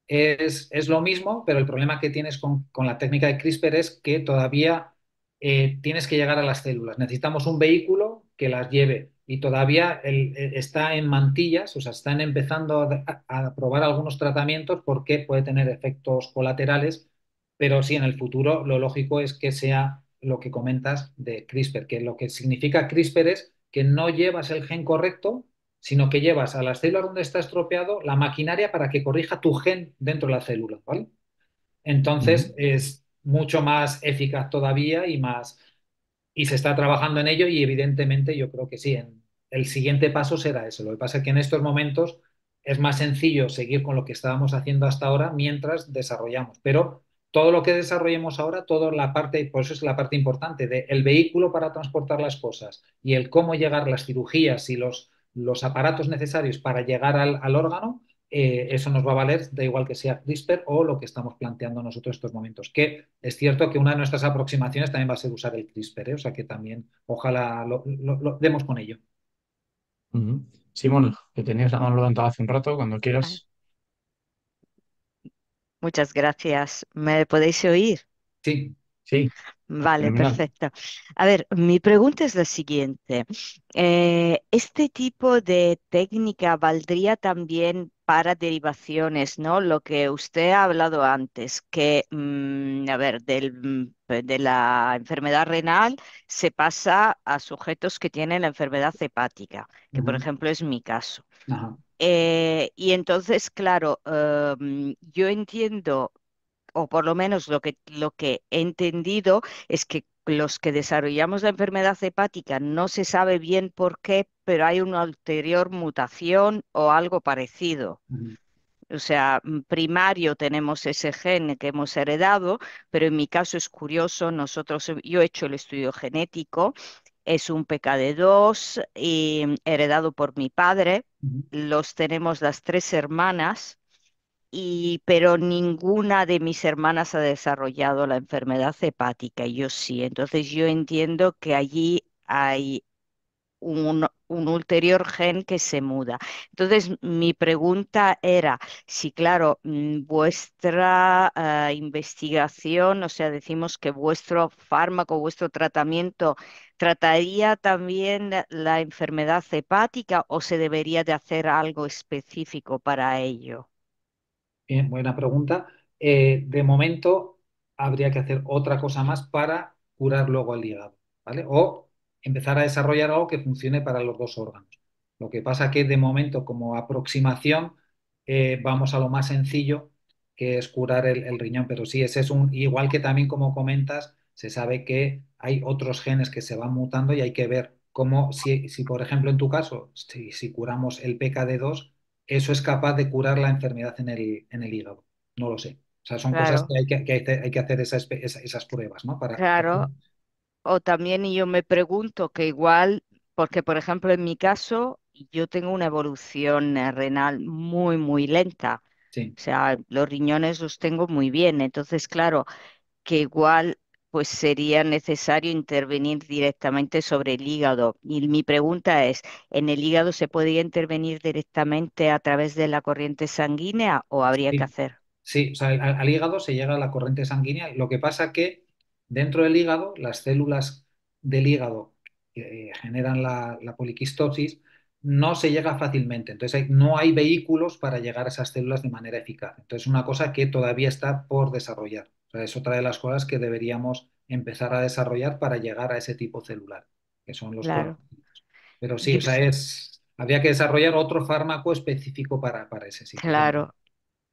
es lo mismo, pero el problema que tienes con la técnica de CRISPR es que todavía tienes que llegar a las células. Necesitamos un vehículo que las lleve y todavía está en mantillas, o sea, están empezando a probar algunos tratamientos porque puede tener efectos colaterales, pero sí, en el futuro lo lógico es que sea lo que comentas de CRISPR, que lo que significa CRISPR es que no llevas el gen correcto, sino que llevas a las células donde está estropeado la maquinaria para que corrija tu gen dentro de la célula, ¿vale? Ujú, Entonces es mucho más eficaz todavía y se está trabajando en ello y evidentemente yo creo que sí, el siguiente paso será eso. Lo que pasa es que en estos momentos es más sencillo seguir con lo que estábamos haciendo hasta ahora mientras desarrollamos, pero todo lo que desarrollemos ahora, toda la parte, por eso es la parte importante, de el vehículo para transportar las cosas y el cómo llegar las cirugías y los aparatos necesarios para llegar al órgano, eso nos va a valer, da igual que sea CRISPR o lo que estamos planteando nosotros en estos momentos. Que es cierto que una de nuestras aproximaciones también va a ser usar el CRISPR, ¿eh? O sea que también ojalá lo demos con ello. ujú. Simón, que tenías la mano levantada hace un rato, cuando Ah, quieras. muchas gracias. ¿Me podéis oír? Sí. Sí, Vale, fenomenal. perfecto. A ver, mi pregunta es la siguiente. ¿Este tipo de técnica valdría también para derivaciones, ¿no? Lo que usted ha hablado antes, que, a ver, de la enfermedad renal se pasa a sujetos que tienen la enfermedad hepática, que por Ujú. ejemplo es mi caso. Ajá. Y entonces, claro, yo entiendo, o por lo menos lo que he entendido, es que los que desarrollamos la enfermedad hepática no se sabe bien por qué, pero hay una ulterior mutación o algo parecido. Ujú. O sea, primario tenemos ese gen que hemos heredado, pero en mi caso es curioso, yo he hecho el estudio genético, es un PKD2 y heredado por mi padre, Ujú. los tenemos las tres hermanas pero ninguna de mis hermanas ha desarrollado la enfermedad hepática, y yo sí. Entonces yo entiendo que allí hay un ulterior gen que se muda. Entonces mi pregunta era si, claro, vuestra investigación, o sea, decimos que vuestro fármaco, vuestro tratamiento trataría también la enfermedad hepática o se debería de hacer algo específico para ello. Bien, buena pregunta. De momento habría que hacer otra cosa más para curar luego el hígado, ¿vale? O empezar a desarrollar algo que funcione para los dos órganos. Lo que pasa que de momento, como aproximación, vamos a lo más sencillo, que es curar el riñón. Pero sí, ese es igual que también como comentas, se sabe que hay otros genes que se van mutando y hay que ver cómo, si por ejemplo en tu caso, si curamos el PKD2 eso es capaz de curar la enfermedad en el hígado. No lo sé. O sea, son cosas Claro. que hay que hacer esas pruebas, ¿no? Claro, o también yo me pregunto que igual, porque por ejemplo en mi caso yo tengo una evolución renal muy, muy lenta. Sí, O sea, los riñones los tengo muy bien. Entonces, claro, que igual pues sería necesario intervenir directamente sobre el hígado. Y mi pregunta es, ¿en el hígado se podría intervenir directamente a través de la corriente sanguínea o habría que sí, hacer? sí. O sea, al hígado se llega a la corriente sanguínea. Lo que pasa que dentro del hígado, las células del hígado que generan la poliquistosis no se llega fácilmente. Entonces, no hay vehículos para llegar a esas células de manera eficaz. Entonces, es una cosa que todavía está por desarrollar. O sea, es otra de las cosas que deberíamos empezar a desarrollar para llegar a ese tipo celular, que son los Claro. plasmocitos. Pero sí, Yo o sea, habría que desarrollar otro fármaco específico para ese sitio. claro.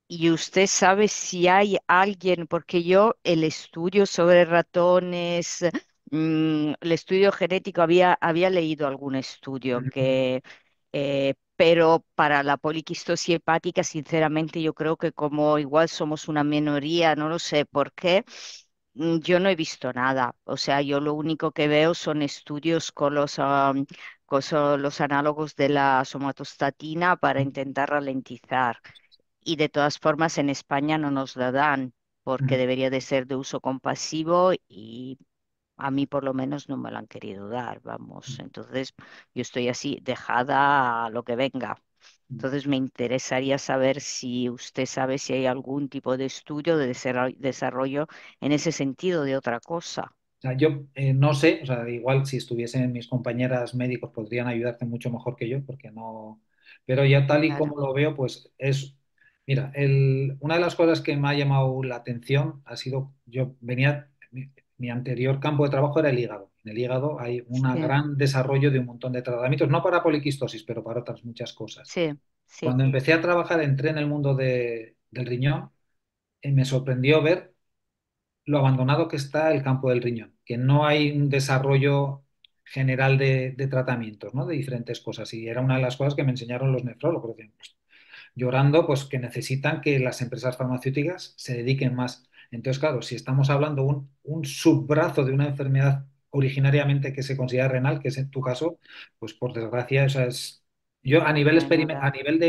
¿Y usted sabe si hay alguien, porque yo el estudio sobre ratones, el estudio genético, había leído algún estudio pero para la poliquistosis hepática, sinceramente, yo creo que como igual somos una minoría, no lo sé por qué, yo no he visto nada. O sea, yo lo único que veo son estudios con los análogos de la somatostatina para intentar ralentizar. Y de todas formas en España no nos la dan porque Mm. debería de ser de uso compasivo y a mí por lo menos no me lo han querido dar, vamos. Entonces yo estoy así dejada a lo que venga. Entonces me interesaría saber si usted sabe si hay algún tipo de estudio de desarrollo en ese sentido de otra cosa. O sea, yo no sé, o sea, igual si estuviesen mis compañeras médicos podrían ayudarte mucho mejor que yo, porque no. Pero ya tal y Claro, como lo veo, pues es. Mira, una de las cosas que me ha llamado la atención ha sido, yo venía, mi anterior campo de trabajo era el hígado. En el hígado hay un sí, gran desarrollo de un montón de tratamientos, no para poliquistosis, pero para otras muchas cosas. sí, sí, Cuando empecé a trabajar, entré en el mundo del riñón, me sorprendió ver lo abandonado que está el campo del riñón, que no hay un desarrollo general de tratamientos, ¿no? De diferentes cosas. Y era una de las cosas que me enseñaron los nefrólogos. Decían, pues, llorando, pues que necesitan que las empresas farmacéuticas se dediquen más. Entonces, claro, si estamos hablando un subbrazo de una enfermedad originariamente que se considera renal, que es en tu caso, pues por desgracia, esa es. Yo a nada. nivel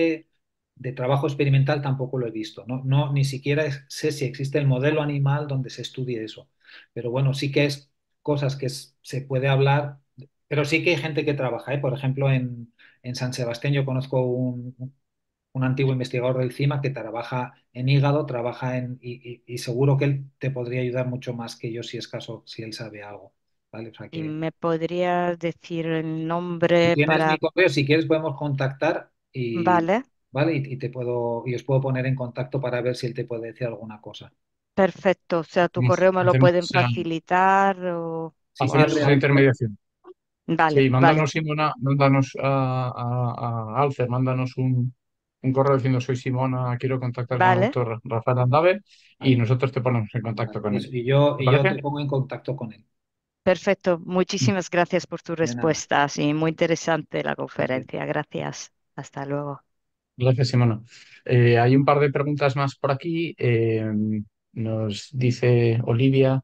de trabajo experimental tampoco lo he visto, ¿no? No, ni siquiera sé si existe el modelo animal donde se estudie eso. Pero bueno, sí que es cosas que se puede hablar, pero sí que hay gente que trabaja, ¿eh? Por ejemplo, en San Sebastián yo conozco un antiguo investigador del CIMA que trabaja en hígado, y seguro que él te podría ayudar mucho más que yo si es caso, si él sabe algo, ¿vale? O sea ¿Y que me podrías decir el si nombre tienes mi para... correo, si quieres podemos contactar Vale, ¿vale? Y os puedo poner en contacto para ver si él te puede decir alguna cosa. perfecto. O sea, tu correo me lo Hacemos pueden facilitar Si o quieres hacemos esa algo. realmente, intermediación. Vale, Sí, vale, mándanos, Simona, mándanos a Alcer, mándanos un correo diciendo soy Simona, quiero contactar con el vale, doctor Rafael Andave y vale, nosotros te ponemos en contacto vale. con él. ¿Te Y yo parece? te pongo en contacto con él. perfecto. Muchísimas gracias por tu De nada. respuesta. Sí, muy interesante la Perfecto. conferencia. Gracias. Hasta luego. Gracias, Simona. Hay un par de preguntas más por aquí. Nos dice Olivia,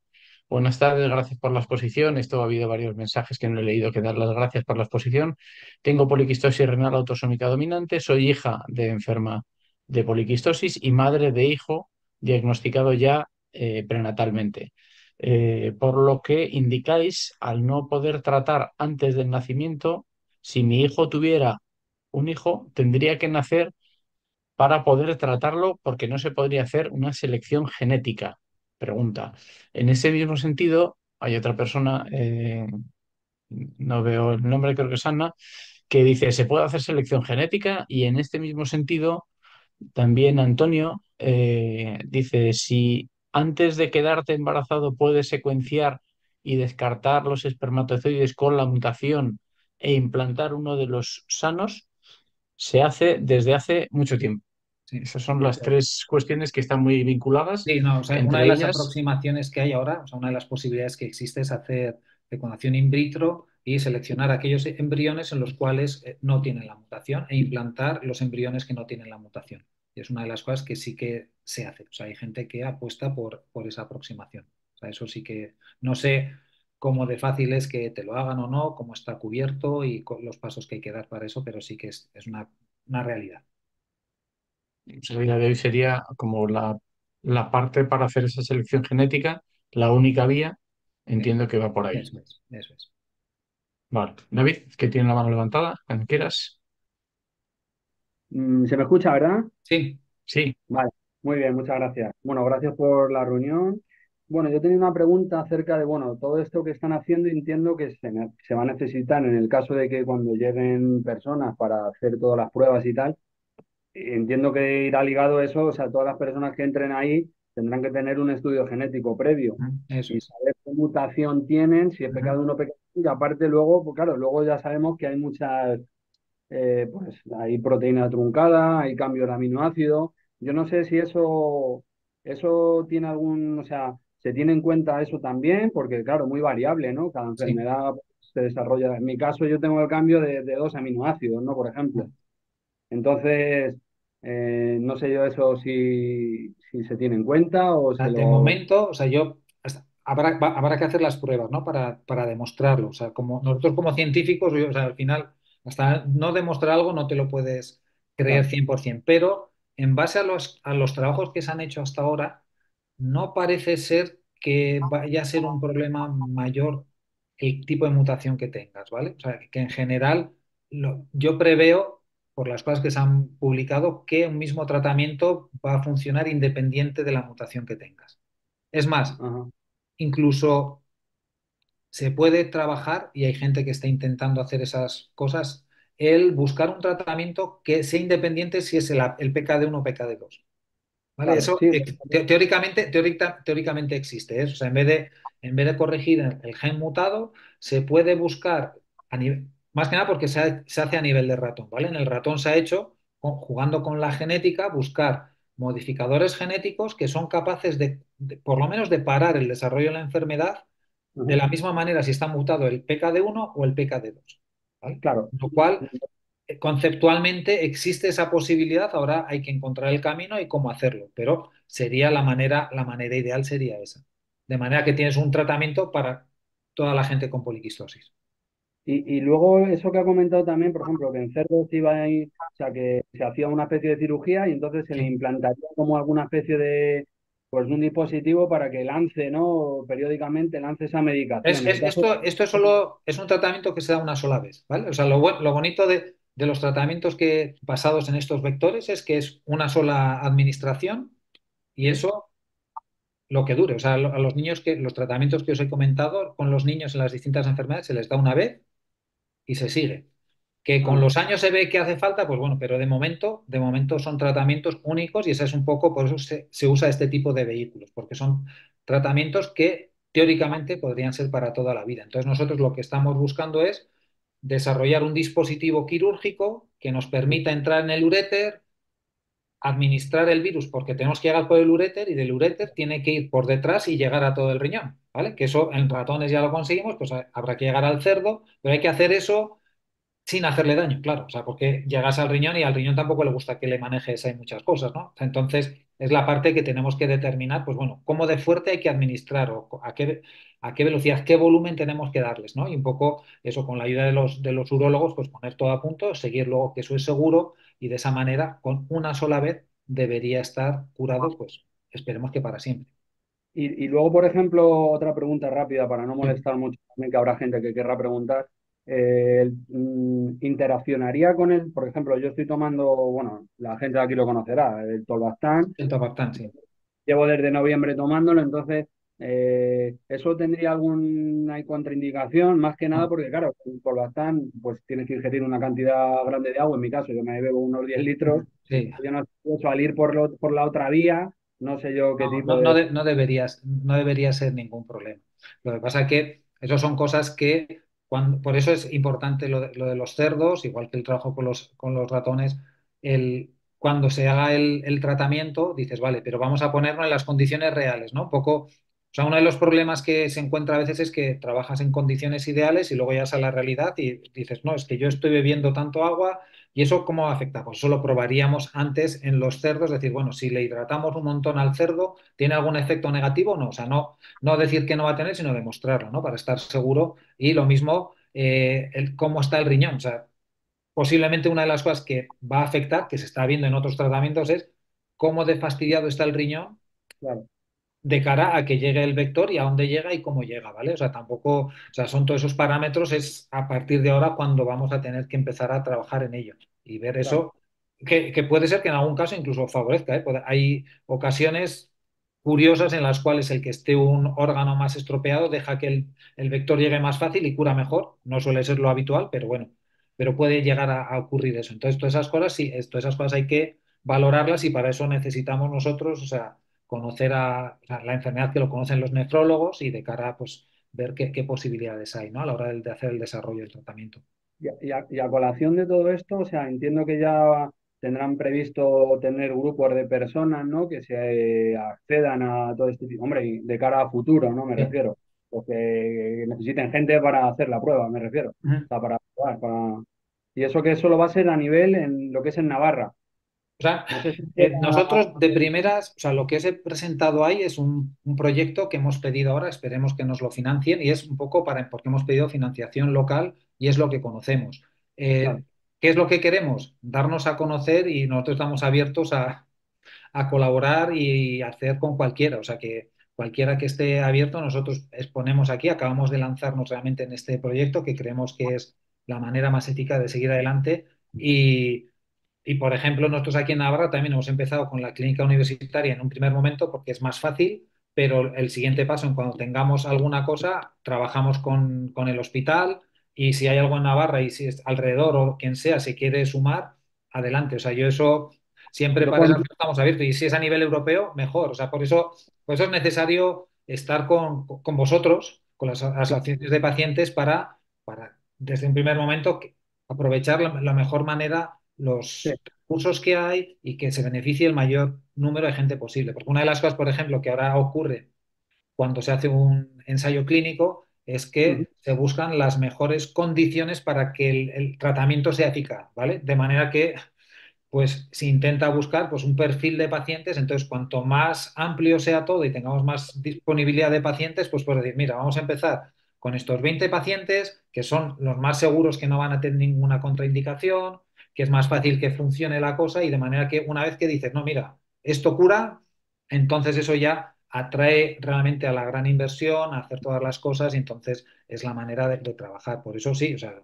buenas tardes, gracias por la exposición. Esto ha habido varios mensajes que no he leído que dar las gracias por la exposición. Tengo poliquistosis renal autosómica dominante, soy hija de enferma de poliquistosis y madre de hijo diagnosticado ya prenatalmente. Por lo que indicáis, al no poder tratar antes del nacimiento, si mi hijo tuviera un hijo tendría que nacer para poder tratarlo porque no se podría hacer una selección genética. Pregunta. En ese mismo sentido, hay otra persona, no veo el nombre, creo que es Ana, que dice, se puede hacer selección genética y en este mismo sentido, también Antonio dice, si antes de quedarte embarazado puedes secuenciar y descartar los espermatozoides con la mutación e implantar uno de los sanos, se hace desde hace mucho tiempo. Sí. Esas son las tres cuestiones que están muy vinculadas. Sí, no, o sea, una de Entre las ellas, aproximaciones que hay ahora, o sea, una de las posibilidades que existe es hacer fecundación in vitro y seleccionar aquellos embriones en los cuales no tienen la mutación e implantar los embriones que no tienen la mutación. Y es una de las cosas que sí que se hace. O sea, hay gente que apuesta por esa aproximación. O sea, eso sí que no sé cómo de fácil es que te lo hagan o no, cómo está cubierto y los pasos que hay que dar para eso, pero sí que es una realidad. pues, a día de hoy sería como la parte para hacer esa selección genética, la única vía, entiendo que va por ahí. Eso es, eso es. Vale. David, que tiene la mano levantada, cuando quieras. ¿Se me escucha, verdad? Sí, Sí, Vale, muy bien, muchas gracias. Bueno, gracias por la reunión. Bueno, yo tenía una pregunta acerca de, bueno, todo esto que están haciendo, entiendo que se va a necesitar en el caso de que cuando lleguen personas para hacer todas las pruebas y tal, entiendo que irá ligado eso, o sea, todas las personas que entren ahí tendrán que tener un estudio genético previo eso y es. saber qué mutación tienen, si es Ajá. pecado uno pequeño, y aparte luego, pues claro, luego ya sabemos que hay muchas pues hay proteína truncada, hay cambio de aminoácido. Yo no sé si eso tiene algún, o sea, se tiene en cuenta eso también, porque claro, muy variable, ¿no? Cada Sí. enfermedad pues, se desarrolla. En mi caso yo tengo el cambio de dos aminoácidos, ¿no? Por ejemplo. Entonces, no sé yo eso si se tiene en cuenta o se De lo... momento, o sea, yo habrá que hacer las pruebas, ¿no? Para demostrarlo. O sea, como nosotros como científicos, o sea, al final, hasta no demostrar algo no te lo puedes creer Claro. 100%, pero en base a los trabajos que se han hecho hasta ahora, no parece ser que vaya a ser un problema mayor el tipo de mutación que tengas, ¿vale? O sea, que en general yo preveo, por las cosas que se han publicado, que un mismo tratamiento va a funcionar independiente de la mutación que tengas. Es más, Ajá. incluso se puede trabajar, y hay gente que está intentando hacer esas cosas, el buscar un tratamiento que sea independiente si es el PKD1 o PKD2. ¿Vale? Claro, Eso sí, teóricamente existe, ¿eh? O sea, en vez de corregir el gen mutado, se puede buscar más que nada porque se hace a nivel de ratón, ¿vale? En el ratón se ha hecho jugando con la genética, buscar modificadores genéticos que son capaces por lo menos de parar el desarrollo de la enfermedad de ajá, la misma manera si está mutado el PKD1 o el PKD2, ¿vale? claro. Lo cual, conceptualmente existe esa posibilidad, ahora hay que encontrar el camino y cómo hacerlo, pero sería la manera ideal sería esa. De manera que tienes un tratamiento para toda la gente con poliquistosis. Y luego eso que ha comentado también, por ejemplo, que en cerdos iba ahí, o sea, que se hacía una especie de cirugía y entonces se le Sí. implantaría como alguna especie de, pues un dispositivo para que lance, ¿no? Periódicamente lance esa medicación. El caso, Esto solo es un tratamiento que se da una sola vez, ¿vale? O sea, lo bonito de los tratamientos basados en estos vectores es que es una sola administración y ¿sí? eso lo que dure. O sea, a los niños los tratamientos que os he comentado con los niños en las distintas enfermedades se les da una vez y se sigue. Que con Ah, los años se ve que hace falta, pues bueno, pero de momento son tratamientos únicos y ese es un poco, por eso se usa este tipo de vehículos, porque son tratamientos que teóricamente podrían ser para toda la vida. Entonces nosotros lo que estamos buscando es desarrollar un dispositivo quirúrgico que nos permita entrar en el uréter, administrar el virus porque tenemos que llegar por el uréter y del uréter tiene que ir por detrás y llegar a todo el riñón, ¿vale? Que eso en ratones ya lo conseguimos, pues habrá que llegar al cerdo, pero hay que hacer eso sin hacerle daño, claro, o sea, porque llegas al riñón y al riñón tampoco le gusta que le manejes hay muchas cosas, ¿no? Entonces, es la parte que tenemos que determinar, pues bueno, cómo de fuerte hay que administrar o a qué velocidad, qué volumen tenemos que darles, ¿no? Y un poco eso, con la ayuda de los urólogos, pues poner todo a punto, seguir luego que eso es seguro y de esa manera, con una sola vez, debería estar curado, pues esperemos que para siempre. y luego, por ejemplo, otra pregunta rápida para no Sí. molestar mucho, también que habrá gente que querrá preguntar. ¿Interaccionaría con él? Por ejemplo, yo estoy tomando, bueno, la gente de aquí lo conocerá, el tolvaptán. El Tobactán, sí. Llevo desde noviembre tomándolo, entonces, ¿eso tendría alguna contraindicación? Más que nada No. porque, claro, el tolvaptán, pues tienes que ingerir una cantidad grande de agua. En mi caso, yo me bebo unos 10 litros. Sí. Yo no sé, salir por la otra vía, no sé yo qué No, tipo no, de... no debería ser ningún problema. Lo que pasa es que eso son cosas que, por eso es importante lo de los cerdos, igual que el trabajo con los ratones, cuando se haga el tratamiento, dices, vale, pero vamos a ponerlo en las condiciones reales, ¿no? Un poco, o sea, uno de los problemas que se encuentra a veces es que trabajas en condiciones ideales y luego llegas a la realidad y dices, no, es que yo estoy bebiendo tanto agua. ¿Y eso cómo afecta? Pues eso lo probaríamos antes en los cerdos, decir, bueno, si le hidratamos un montón al cerdo, ¿tiene algún efecto negativo o no? O sea, no decir que no va a tener, sino demostrarlo, ¿no? Para estar seguro. Y lo mismo, cómo está el riñón. O sea, posiblemente una de las cosas que va a afectar, que se está viendo en otros tratamientos, es cómo de fastidiado está el riñón Claro, de cara a que llegue el vector y a dónde llega y cómo llega, ¿vale? O sea, tampoco, o sea, son todos esos parámetros, es a partir de ahora cuando vamos a tener que empezar a trabajar en ello y ver claro. eso, que puede ser que en algún caso incluso favorezca, ¿eh? Hay ocasiones curiosas en las cuales el que esté un órgano más estropeado deja que el vector llegue más fácil y cura mejor, no suele ser lo habitual, pero bueno, pero puede llegar a ocurrir eso. Entonces, todas esas cosas, sí, todas esas cosas hay que valorarlas y para eso necesitamos nosotros, o sea, conocer o sea, la enfermedad que lo conocen los nefrólogos y de cara a pues, ver qué posibilidades hay, ¿no? A la hora de hacer el desarrollo del tratamiento. Y a colación de todo esto, o sea, entiendo que ya tendrán previsto tener grupos de personas, ¿no? Que se accedan a todo este tipo, hombre, y de cara a futuro, ¿no? Me Sí. refiero. Porque necesiten gente para hacer la prueba, me refiero. O Ujú. sea, para probar, Y eso que solo va a ser a nivel en lo que es en Navarra. O sea, No sé si llega nosotros de a- primeras, o sea, lo que os he presentado ahí es un proyecto que hemos pedido ahora, esperemos que nos lo financien y es un poco porque hemos pedido financiación local y es lo que conocemos. Claro, ¿Qué es lo que queremos? Darnos a conocer y nosotros estamos abiertos a colaborar y hacer con cualquiera. O sea que cualquiera que esté abierto, nosotros exponemos aquí, acabamos de lanzarnos realmente en este proyecto que creemos que es la manera más eficaz de seguir adelante y, por ejemplo, nosotros aquí en Navarra también hemos empezado con la clínica universitaria en un primer momento porque es más fácil, pero el siguiente paso, en cuando tengamos alguna cosa, trabajamos con el hospital y si hay algo en Navarra y si es alrededor o quien sea se quiere sumar, adelante. O sea, yo eso siempre yo para por eso estamos abiertos y si es a nivel europeo, mejor. O sea, por eso es necesario estar con vosotros, con las asociaciones de pacientes para desde un primer momento aprovechar la mejor manera sí, los recursos que hay y que se beneficie el mayor número de gente posible. Porque una de las cosas, por ejemplo, que ahora ocurre cuando se hace un ensayo clínico es ujú, que se buscan las mejores condiciones para que el tratamiento sea eficaz, ¿vale? De manera que pues se intenta buscar pues, un perfil de pacientes, entonces cuanto más amplio sea todo y tengamos más disponibilidad de pacientes, pues puedes decir, mira, vamos a empezar con estos 20 pacientes que son los más seguros que no van a tener ninguna contraindicación, que es más fácil que funcione la cosa y de manera que una vez que dices, no, mira, esto cura, entonces eso ya atrae realmente a la gran inversión, a hacer todas las cosas y entonces es la manera de trabajar. Por eso sí, o sea,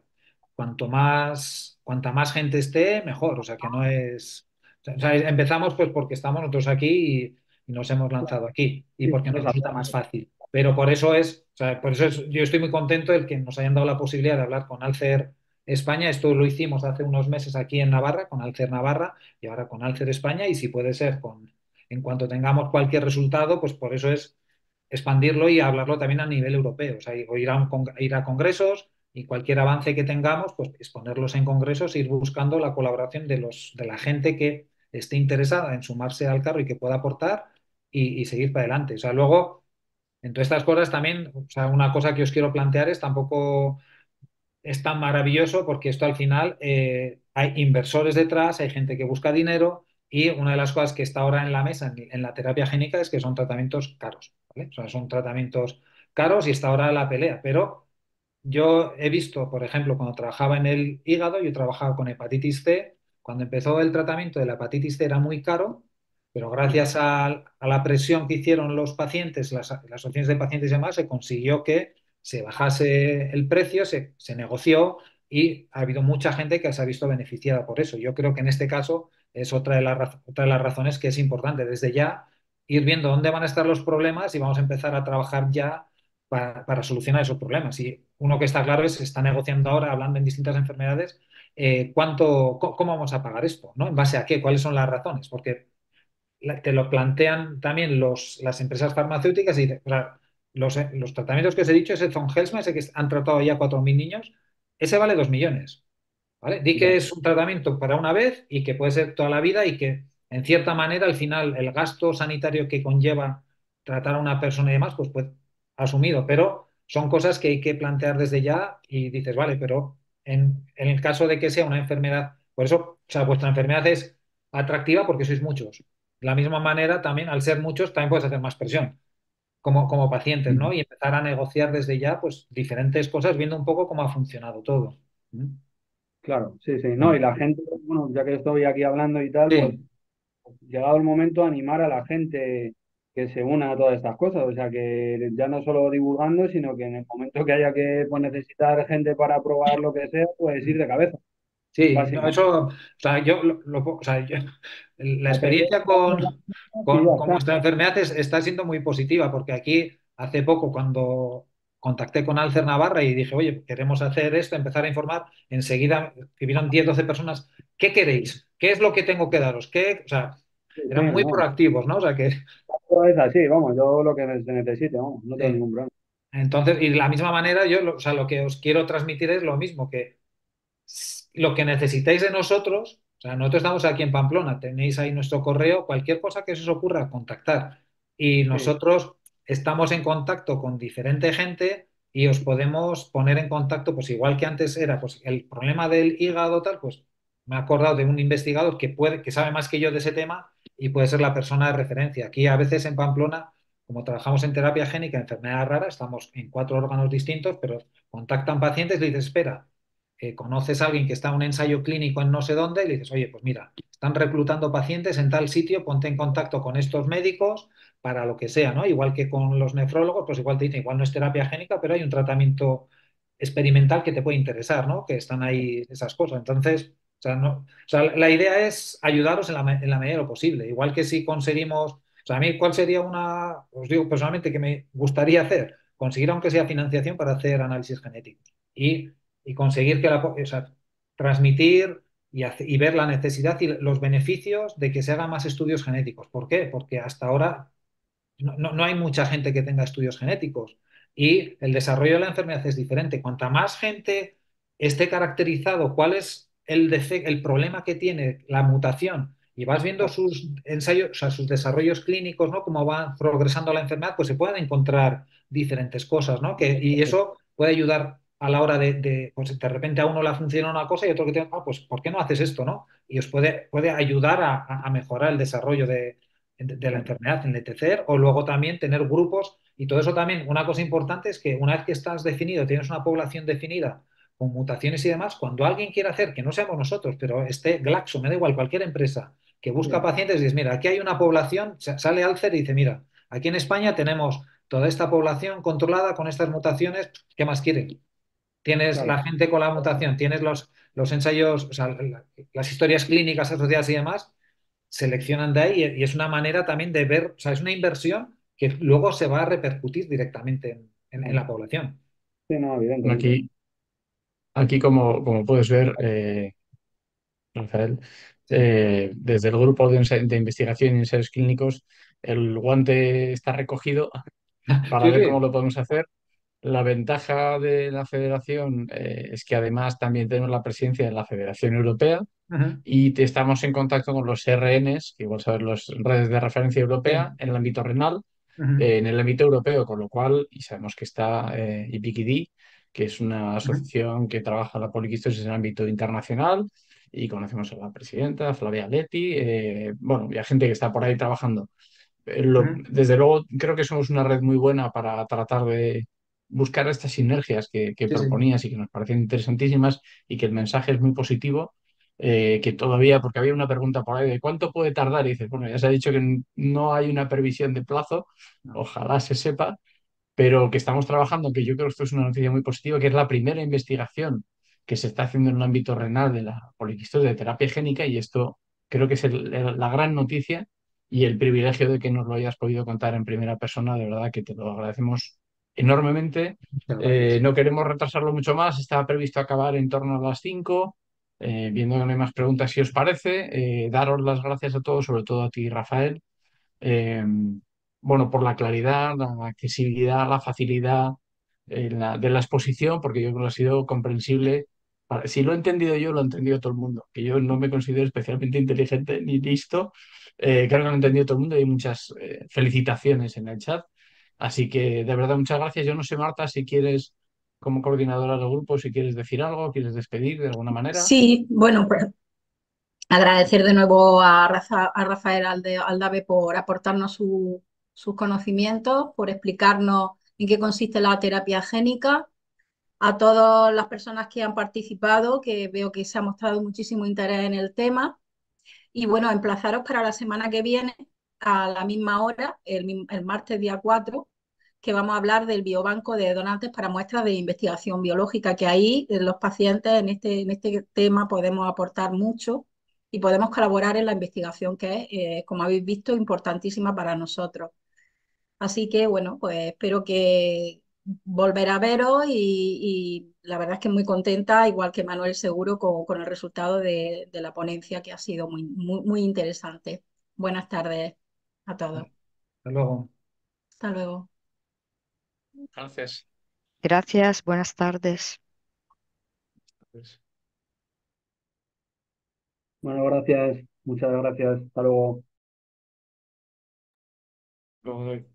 cuanta más gente esté, mejor. O sea, que no es. O sea, empezamos pues porque estamos nosotros aquí y nos hemos lanzado aquí y sí, porque nos resulta exacto. más fácil. Pero o sea, yo estoy muy contento de que nos hayan dado la posibilidad de hablar con Alcer España. Esto lo hicimos hace unos meses aquí en Navarra, con Alcer Navarra y ahora con Alcer España. Y si puede ser en cuanto tengamos cualquier resultado, pues por eso es expandirlo y hablarlo también a nivel europeo. O sea, ir a congresos y cualquier avance que tengamos, pues exponerlos en congresos e ir buscando la colaboración de la gente que esté interesada en sumarse al carro y que pueda aportar y seguir para adelante. O sea, luego, en todas estas cosas también, o sea, una cosa que os quiero plantear es tampoco es tan maravilloso porque esto al final hay inversores detrás, hay gente que busca dinero y una de las cosas que está ahora en la mesa en la terapia génica es que son tratamientos caros, ¿vale? O sea, son tratamientos caros y está ahora la pelea, pero yo he visto, por ejemplo, cuando trabajaba en el hígado, yo trabajaba con hepatitis C, cuando empezó el tratamiento de la hepatitis C era muy caro, pero gracias a la presión que hicieron los pacientes, las asociaciones de pacientes y demás, se consiguió que se bajase el precio, se negoció y ha habido mucha gente que se ha visto beneficiada por eso. Yo creo que en este caso es otra de las razones que es importante desde ya ir viendo dónde van a estar los problemas y vamos a empezar a trabajar ya para solucionar esos problemas. Y uno que está claro es, se está negociando ahora, hablando en distintas enfermedades, cómo vamos a pagar esto, ¿no? ¿En base a qué? ¿Cuáles son las razones? Porque te lo plantean también las empresas farmacéuticas y o sea, los tratamientos que os he dicho, ese Zongelsma, ese que han tratado ya 4.000 niños, ese vale 2 millones, ¿vale? Di que Ya, es un tratamiento para una vez y que puede ser toda la vida y que, en cierta manera, al final, el gasto sanitario que conlleva tratar a una persona y demás, pues asumido, pero son cosas que hay que plantear desde ya y dices, vale, pero en el caso de que sea una enfermedad, por eso, o sea, vuestra enfermedad es atractiva porque sois muchos. De la misma manera, también al ser muchos, también puedes hacer más presión como pacientes, ¿no? Y empezar a negociar desde ya, pues, diferentes cosas, viendo un poco cómo ha funcionado todo. ¿Mm? claro, sí, sí. No, y la gente, bueno, ya que estoy aquí hablando y tal, pues Sí, llegado el momento animar a la gente que se una a todas estas cosas. O sea, que ya no solo divulgando, sino que en el momento que haya que pues, necesitar gente para probar lo que sea, pues ir de cabeza, sí, no, básicamente. eso, o sea, o sea, la Atender experiencia y ya con está. vuestra enfermedad está siendo muy positiva, porque aquí hace poco, cuando contacté con Alcer Navarra y dije, oye, queremos hacer esto, empezar a informar, enseguida escribieron 10 12 personas, ¿qué queréis? ¿Qué es lo que tengo que daros? ¿Qué? O sea, Sí, sí, eran muy no. proactivos, ¿no? O sea, que Todo es así, vamos, yo lo que se necesite, vamos, no tengo sí. ningún problema. Entonces, y de la misma manera, yo, o sea, lo que os quiero transmitir es lo mismo, que lo que necesitéis de nosotros, o sea, nosotros estamos aquí en Pamplona, tenéis ahí nuestro correo, cualquier cosa que se os ocurra, contactar. Y Sí, nosotros estamos en contacto con diferente gente y os podemos poner en contacto, pues igual que antes era pues el problema del hígado tal, pues me he acordado de un investigador que sabe más que yo de ese tema y puede ser la persona de referencia. Aquí a veces en Pamplona, como trabajamos en terapia génica, enfermedades raras, estamos en 4 órganos distintos, pero contactan pacientes y le dices, espera, conoces a alguien que está en un ensayo clínico en no sé dónde y le dices, oye, pues mira, están reclutando pacientes en tal sitio, ponte en contacto con estos médicos para lo que sea, ¿no? Igual que con los nefrólogos, pues igual te dicen, igual no es terapia génica, pero hay un tratamiento experimental que te puede interesar, ¿no? Que están ahí esas cosas. Entonces, o sea, no, o sea, la idea es ayudaros en la medida de lo posible. Igual que si conseguimos, o sea, a mí, ¿cuál sería os digo personalmente que me gustaría hacer? Conseguir, aunque sea financiación para hacer análisis genéticos y conseguir que o sea, transmitir y ver la necesidad y los beneficios de que se hagan más estudios genéticos. ¿Por qué? Porque hasta ahora no hay mucha gente que tenga estudios genéticos y el desarrollo de la enfermedad es diferente. Cuanta más gente esté caracterizado cuál es el problema que tiene la mutación y vas viendo sus ensayos, o sea, sus desarrollos clínicos, ¿no? Cómo va progresando la enfermedad, pues se pueden encontrar diferentes cosas, ¿no? Y eso puede ayudar a la hora pues de repente a uno le funciona una cosa y otro que tiene, pues ¿por qué no haces esto, no? Y os puede ayudar a mejorar el desarrollo de la enfermedad, enletecer, o luego también tener grupos. Y todo eso también, una cosa importante es que una vez que estás definido, tienes una población definida con mutaciones y demás, cuando alguien quiere hacer, que no seamos nosotros, pero esté Glaxo, me da igual, cualquier empresa que busca pacientes y dice, mira, aquí hay una población, sale Alcer y dice, mira, aquí en España tenemos toda esta población controlada con estas mutaciones, ¿qué más quieren? Tienes Claro, la gente con la mutación, tienes los ensayos, o sea, las historias clínicas asociadas y demás, seleccionan de ahí y es una manera también de ver, o sea, es una inversión que luego se va a repercutir directamente en claro. la población. Sí, no, evidentemente. Aquí como puedes ver, Rafael, Sí. desde el grupo de investigación y ensayos clínicos, el guante está recogido para Sí, ver cómo sí. lo podemos hacer. La ventaja de la federación es que además también tenemos la presidencia de la Federación Europea Ujú. y estamos en contacto con los RNs, que igual saber las redes de referencia europea, Sí. en el ámbito renal, Ujú. en el ámbito europeo, con lo cual, y sabemos que está IPIKID, que es una Ujú. asociación que trabaja la poliquistosis en el ámbito internacional, y conocemos a la presidenta, Flavia Leti, bueno, y a gente que está por ahí trabajando. Ujú. Desde luego, creo que somos una red muy buena para tratar de buscar estas sinergias que Sí, sí. proponías y que nos parecen interesantísimas y que el mensaje es muy positivo, que todavía, porque había una pregunta por ahí de cuánto puede tardar y dices, bueno, ya se ha dicho que no hay una previsión de plazo, No. ojalá se sepa, pero que estamos trabajando, que yo creo que esto es una noticia muy positiva, que es la primera investigación que se está haciendo en un ámbito renal de la poliquistosis de terapia génica y esto creo que es la gran noticia y el privilegio de que nos lo hayas podido contar en primera persona, de verdad que te lo agradecemos enormemente. Muchas gracias. No queremos retrasarlo mucho más, estaba previsto acabar en torno a las 5. Viendo que no hay más preguntas, si os parece, daros las gracias a todos, sobre todo a ti, Rafael, eh, bueno, por la claridad, la accesibilidad, la facilidad de la exposición, porque yo creo que ha sido comprensible. Si lo he entendido yo, lo ha entendido todo el mundo, que yo no me considero especialmente inteligente ni listo. Creo que lo ha entendido todo el mundo y hay muchas felicitaciones en el chat. Así que de verdad, muchas gracias. Yo no sé, Marta, si quieres, como coordinadora del grupo, si quieres decir algo, quieres despedir de alguna manera. Sí, bueno, pues agradecer de nuevo a, a Rafael Aldave por aportarnos sus conocimientos, por explicarnos en qué consiste la terapia génica, a todas las personas que han participado, que veo que se ha mostrado muchísimo interés en el tema. Y bueno, emplazaros para la semana que viene, a la misma hora, el martes día 4, que vamos a hablar del biobanco de donantes para muestras de investigación biológica, que ahí los pacientes en este tema podemos aportar mucho y podemos colaborar en la investigación que es, como habéis visto, importantísima para nosotros. Así que bueno, pues espero que volver a veros y la verdad es que muy contenta, igual que Manuel Seguro, con el resultado de la ponencia que ha sido muy interesante. Buenas tardes a todos. Hasta luego. Hasta luego. Gracias. Gracias, buenas tardes. Bueno, gracias, muchas gracias. Hasta luego. Luego